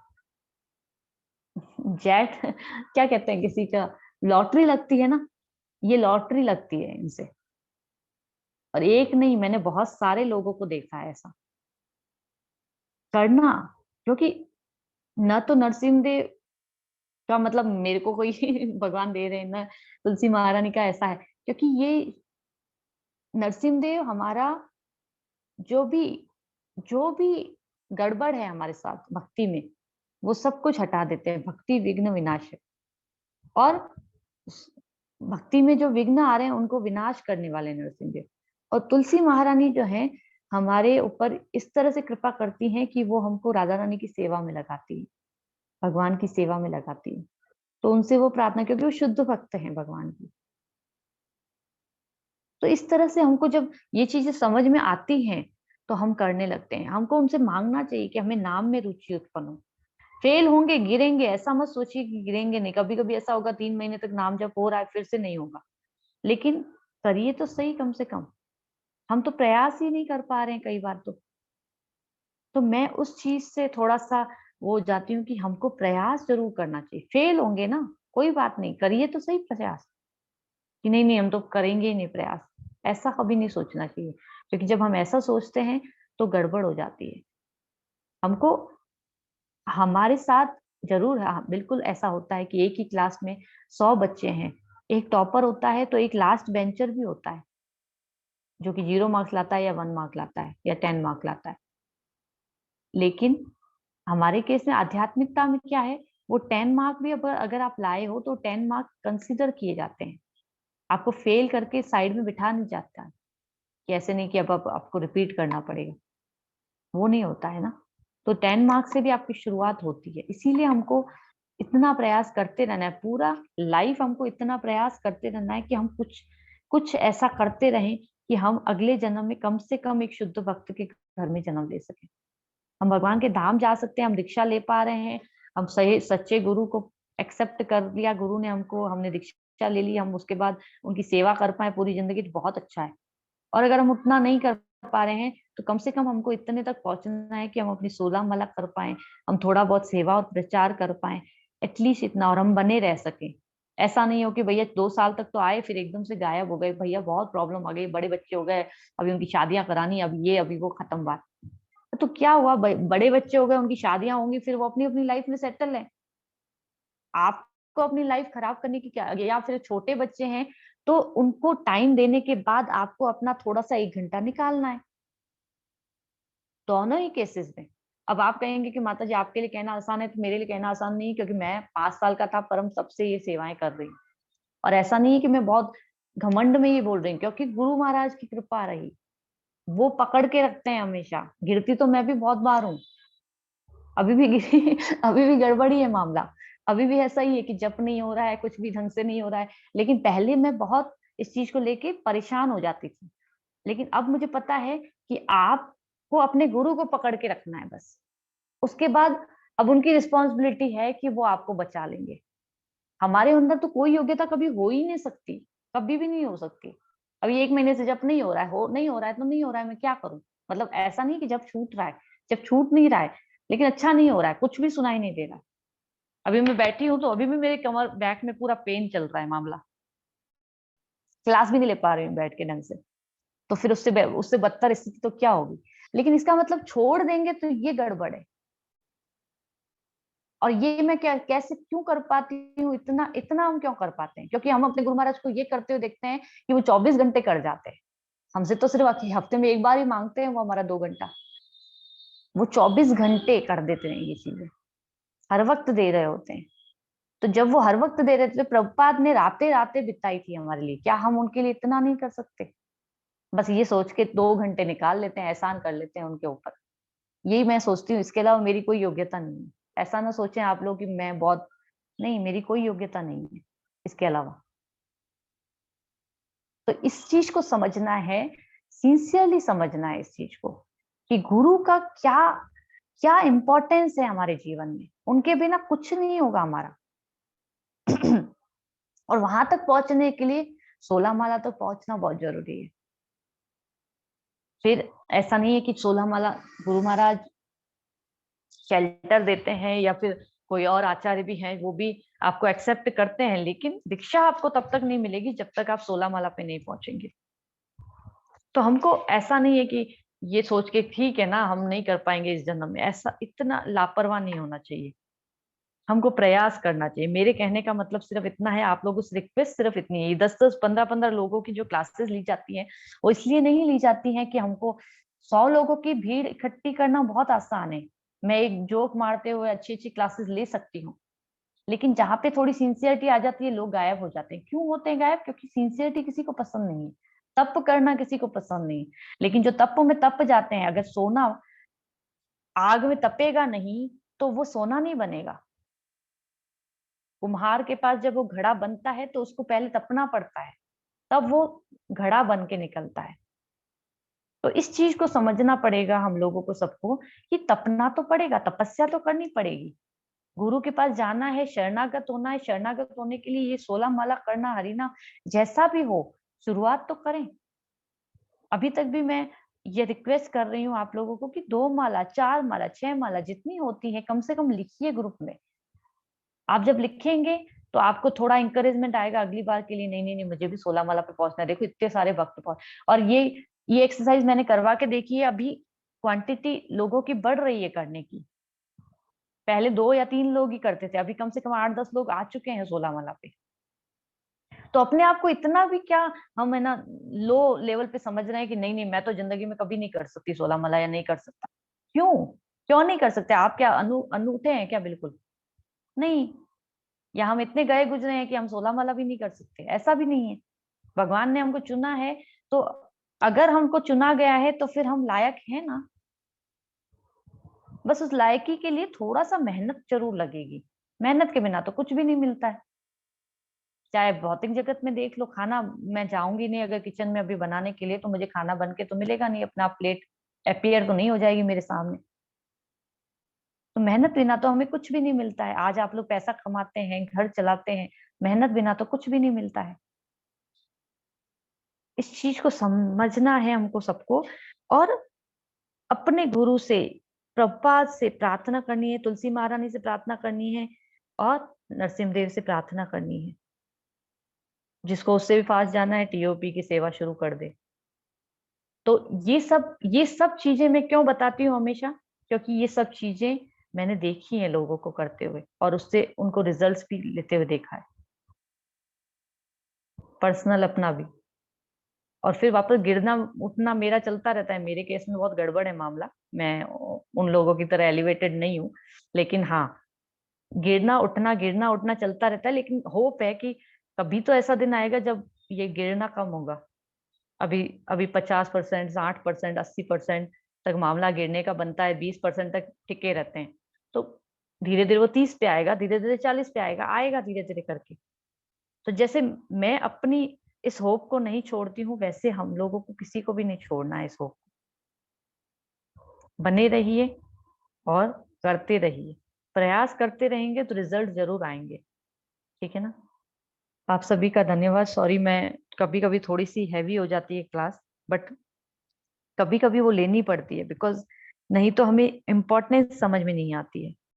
जेट क्या कहते हैं, किसी का लॉटरी लगती है ना, ये लॉटरी लगती है इनसे। और एक नहीं, मैंने बहुत सारे लोगों को देखा है ऐसा करना। क्योंकि न तो नरसिंह देव का मतलब मेरे को कोई भगवान दे रहे हैं, ना तुलसी महारानी का ऐसा है, क्योंकि ये नरसिंह देव हमारा जो भी गड़बड़ है हमारे साथ भक्ति में, वो सब कुछ हटा देते हैं। भक्ति विघ्न विनाशक। और भक्ति में जो विघ्न आ रहे हैं उनको विनाश करने वाले नरसिंह देव। और तुलसी महारानी जो है हमारे ऊपर इस तरह से कृपा करती हैं कि वो हमको राधा रानी की सेवा में लगाती है, भगवान की सेवा में लगाती है। तो उनसे वो प्रार्थना, क्योंकि वो शुद्ध भक्त हैं भगवान की। तो इस तरह से हमको जब ये चीजें समझ में आती हैं तो हम करने लगते हैं। हमको उनसे मांगना चाहिए कि हमें नाम में रुचि उत्पन्न हो। फेल होंगे, गिरेंगे, ऐसा मत सोचिए कि गिरेंगे नहीं। कभी कभी ऐसा होगा 3 महीने तक नाम जप हो रहा है, फिर से नहीं होगा, लेकिन करिए तो सही कम से कम। हम तो प्रयास ही नहीं कर पा रहे हैं कई बार। तो मैं उस चीज से थोड़ा सा वो हो जाती हूँ कि हमको प्रयास जरूर करना चाहिए। फेल होंगे ना, कोई बात नहीं, करिए तो सही प्रयास। कि नहीं नहीं हम तो करेंगे ही नहीं प्रयास, ऐसा कभी नहीं सोचना चाहिए। क्योंकि जब हम ऐसा सोचते हैं तो गड़बड़ हो जाती है। हमको हमारे साथ जरूर, हाँ बिल्कुल ऐसा होता है कि एक ही क्लास में 100 बच्चे हैं, एक टॉपर होता है तो एक लास्ट बेंचर भी होता है जो कि 0 मार्क्स लाता है या 1 मार्क लाता है या 10 मार्क लाता है। लेकिन हमारे केस में आध्यात्मिकता में क्या है, वो 10 मार्क भी अगर आप लाए हो तो 10 मार्क कंसीडर किए जाते हैं। आपको फेल करके साइड में बिठा नहीं जाता कि ऐसे नहीं कि अब आपको रिपीट करना पड़ेगा, वो नहीं होता है ना। तो 10 मार्क्स से भी आपकी शुरुआत होती है। इसीलिए हमको इतना प्रयास करते रहना है, पूरा लाइफ हमको इतना प्रयास करते रहना है कि हम कुछ कुछ ऐसा करते रहें कि हम अगले जन्म में कम से कम एक शुद्ध भक्त के घर में जन्म ले सकें। हम भगवान के धाम जा सकते हैं, हम दीक्षा ले पा रहे हैं, हम सही सच्चे गुरु को एक्सेप्ट कर लिया, गुरु ने हमको, हमने दीक्षा ले ली, हम उसके बाद उनकी सेवा कर पाए पूरी जिंदगी, तो बहुत अच्छा है। और अगर हम उतना नहीं कर पा रहे हैं तो कम से कम हमको इतने तक पहुंचना है कि हम अपनी 16 माला कर पाए, हम थोड़ा बहुत सेवा और प्रचार कर पाए, एटलीस्ट इतना, और हम बने रह सके। ऐसा नहीं हो कि भैया 2 साल तक तो आए फिर एकदम से गायब हो गए, भैया बहुत प्रॉब्लम आ गई, बड़े बच्चे हो गए, अभी उनकी शादियां करानी, अभी ये अभी वो, खत्म बात। तो क्या हुआ, बड़े बच्चे हो गए, उनकी शादियां होंगी, फिर वो अपनी अपनी लाइफ में सेटल है। आपको अपनी लाइफ खराब करने की क्या, या फिर छोटे बच्चे हैं तो उनको टाइम देने के बाद आपको अपना थोड़ा सा 1 घंटा निकालना है, दोनों ही केसेस में। अब आप कहेंगे कि माता जी आपके लिए कहना आसान है, तो मेरे लिए कहना आसान नहीं, क्योंकि मैं 5 साल का था परम तब से ये सेवाएं कर रही हूँ। और ऐसा नहीं है कि मैं बहुत घमंड में ये बोल रही हूँ, क्योंकि गुरु महाराज की कृपा रही, वो पकड़ के रखते हैं हमेशा। गिरती तो मैं भी बहुत बार हूँ, अभी भी गिरी अभी भी गड़बड़ी है मामला, अभी भी ऐसा ही है कि जप नहीं हो रहा है, कुछ भी ढंग से नहीं हो रहा है। लेकिन पहले मैं बहुत इस चीज को लेके परेशान हो जाती थी, लेकिन अब मुझे पता है कि आपको अपने गुरु को पकड़ के रखना है बस। उसके बाद अब उनकी रिस्पॉन्सिबिलिटी है कि वो आपको बचा लेंगे। हमारे अंदर तो कोई योग्यता कभी हो ही नहीं सकती, कभी भी नहीं हो सकती। अभी 1 महीने से जब नहीं हो रहा है, नहीं हो रहा है तो नहीं हो रहा है, मैं क्या करूँ? मतलब ऐसा नहीं कि जब छूट रहा है, जब छूट नहीं रहा है, लेकिन अच्छा नहीं हो रहा है, कुछ भी सुनाई नहीं दे रहा है। अभी मैं बैठी हूँ तो अभी भी मेरे कमर बैक में पूरा पेन चल रहा है मामला। क्लास भी नहीं ले पा रही हूँ बैठ के ढंग से। तो फिर उससे बदतर स्थिति तो क्या होगी? लेकिन इसका मतलब छोड़ देंगे तो ये गड़बड़ है। और ये मैं क्या कैसे क्यों कर पाती हूँ, इतना इतना हम क्यों कर पाते हैं? क्योंकि हम अपने गुरु महाराज को ये करते हुए देखते हैं कि वो 24 घंटे कर जाते हैं। हमसे तो सिर्फ हफ्ते में एक बार ही मांगते हैं वो हमारा 2 घंटा। वो 24 घंटे कर देते हैं ये चीजें, हर वक्त दे रहे होते हैं। तो जब वो हर वक्त दे रहे थे, प्रभुपाद ने रातें रातें बिताई थी हमारे लिए, क्या हम उनके लिए इतना नहीं कर सकते? बस ये सोच के 2 घंटे निकाल लेते हैं, एहसान कर लेते हैं उनके ऊपर। यही मैं सोचती हूँ, इसके अलावा मेरी कोई योग्यता नहीं है। ऐसा ना सोचें आप लोग कि मैं बहुत, नहीं, मेरी कोई योग्यता नहीं है इसके अलावा। तो इस चीज को समझना है, सिंसियरली समझना है इस चीज को, कि गुरु का क्या क्या इंपॉर्टेंस है हमारे जीवन में। उनके बिना कुछ नहीं होगा हमारा। और वहां तक पहुंचने के लिए 16 माला तक पहुंचना बहुत जरूरी है। फिर ऐसा नहीं है कि 16 माला गुरु महाराज शेल्टर देते हैं या फिर कोई और आचार्य भी हैं, वो भी आपको एक्सेप्ट करते हैं, लेकिन दीक्षा आपको तब तक नहीं मिलेगी जब तक आप 16 माला पे नहीं पहुंचेंगे। तो हमको ऐसा नहीं है कि ये सोच के ठीक है ना, हम नहीं कर पाएंगे इस जन्म में, ऐसा इतना लापरवाह नहीं होना चाहिए। हमको प्रयास करना चाहिए। मेरे कहने का मतलब सिर्फ इतना है, आप लोगों से रिक्वेस्ट सिर्फ इतनी है। 10-10, 15-15 लोगों की जो क्लासेस ली जाती हैं, वो इसलिए नहीं ली जाती हैं कि हमको 100 लोगों की भीड़ इकट्ठी करना बहुत आसान है। मैं एक जोक मारते हुए अच्छी अच्छी क्लासेस ले सकती हूँ, लेकिन जहाँ पे थोड़ी सिंसियरिटी आ जाती है, लोग गायब हो जाते हैं। क्यों होते हैं गायब? क्योंकि सिंसियरिटी किसी को पसंद नहीं है, तप करना किसी को पसंद नहीं है। लेकिन जो तप में तप जाते हैं, अगर सोना आग में तपेगा नहीं तो वो सोना नहीं बनेगा। कुम्हार के पास जब वो घड़ा बनता है तो उसको पहले तपना पड़ता है, तब वो घड़ा बन के निकलता है। तो इस चीज को समझना पड़ेगा हम लोगों को सबको, कि तपना तो पड़ेगा, तपस्या तो करनी पड़ेगी। गुरु के पास जाना है, शरणागत होना है। शरणागत होने के लिए ये 16 माला करना, हरिनाम जैसा भी हो, शुरुआत तो करें। अभी तक भी मैं ये रिक्वेस्ट कर रही हूँ आप लोगों को कि 2 माला, 4 माला, 6 माला जितनी होती है, कम से कम लिखिए ग्रुप में। आप जब लिखेंगे तो आपको थोड़ा इंकरेजमेंट आएगा अगली बार के लिए, नहीं नहीं नहीं, मुझे भी 16 माला पे पहुंचना है। देखो इतने सारे भक्त पहुंच, और ये एक्सरसाइज मैंने करवा के देखी है। अभी क्वांटिटी लोगों की बढ़ रही है करने की। पहले 2 या 3 लोग ही करते थे, अभी कम से कम 8-10 लोग आ चुके हैं 16 माला पे। तो अपने आप को इतना भी क्या हम है ना लो लेवल पे समझ रहे हैं कि नहीं नहीं, मैं तो जिंदगी में कभी नहीं कर सकती 16 माला, या नहीं कर सकता। क्यों? क्यों नहीं कर सकते? आप क्या अनूठे हैं क्या? बिल्कुल नहीं। या हम इतने गए गुजरे हैं कि हम 16 माला भी नहीं कर सकते? ऐसा भी नहीं है। भगवान ने हमको चुना है, तो अगर हमको चुना गया है तो फिर हम लायक हैं ना। बस उस लायकी के लिए थोड़ा सा मेहनत जरूर लगेगी। मेहनत के बिना तो कुछ भी नहीं मिलता है। चाहे भौतिक जगत में देख लो, खाना मैं जाऊंगी नहीं अगर किचन में अभी बनाने के लिए, तो मुझे खाना बन के तो मिलेगा नहीं, अपना प्लेट अपीयर तो नहीं हो जाएगी मेरे सामने। तो मेहनत बिना तो हमें कुछ भी नहीं मिलता है। आज आप लोग पैसा कमाते हैं, घर चलाते हैं, मेहनत बिना तो कुछ भी नहीं मिलता है। इस चीज को समझना है हमको सबको। और अपने गुरु से, प्रभुपाद से प्रार्थना करनी है, तुलसी महारानी से प्रार्थना करनी है, और नरसिम्हदेव से प्रार्थना करनी है। जिसको उससे भी फास्ट जाना है, टीओपी की सेवा शुरू कर दे। तो ये सब चीजें मैं क्यों बताती हूँ हमेशा? क्योंकि ये सब चीजें मैंने देखी हैं लोगों को करते हुए, और उससे उनको रिजल्ट्स भी लेते हुए देखा है, पर्सनल अपना भी। और फिर वापस गिरना उठना मेरा चलता रहता है। मेरे केस में बहुत गड़बड़ है मामला, मैं उन लोगों की तरह एलिवेटेड नहीं हूँ। लेकिन हाँ, गिरना उठना चलता रहता है। लेकिन होप है कि कभी तो ऐसा दिन आएगा जब ये गिरना कम होगा। अभी अभी 50%, 60%, 80% तक मामला गिरने का बनता है, 20% तक टिके रहते हैं। तो धीरे धीरे वो 30 पे आएगा, धीरे धीरे 40 पे आएगा, आएगा धीरे धीरे करके। तो जैसे मैं अपनी इस होप को नहीं छोड़ती हूँ, वैसे हम लोगों को किसी को भी नहीं छोड़ना है इस होप को। बने रहिए और करते रहिए, प्रयास करते रहेंगे तो रिजल्ट जरूर आएंगे। ठीक है ना? आप सभी का धन्यवाद। सॉरी, मैं कभी-कभी थोड़ी-सी हेवी हो जाती है क्लास, बट कभी-कभी वो लेनी पड़ती है, बिकॉज़ नहीं तो हमें इम्पोर्टेंस समझ में नहीं आती है।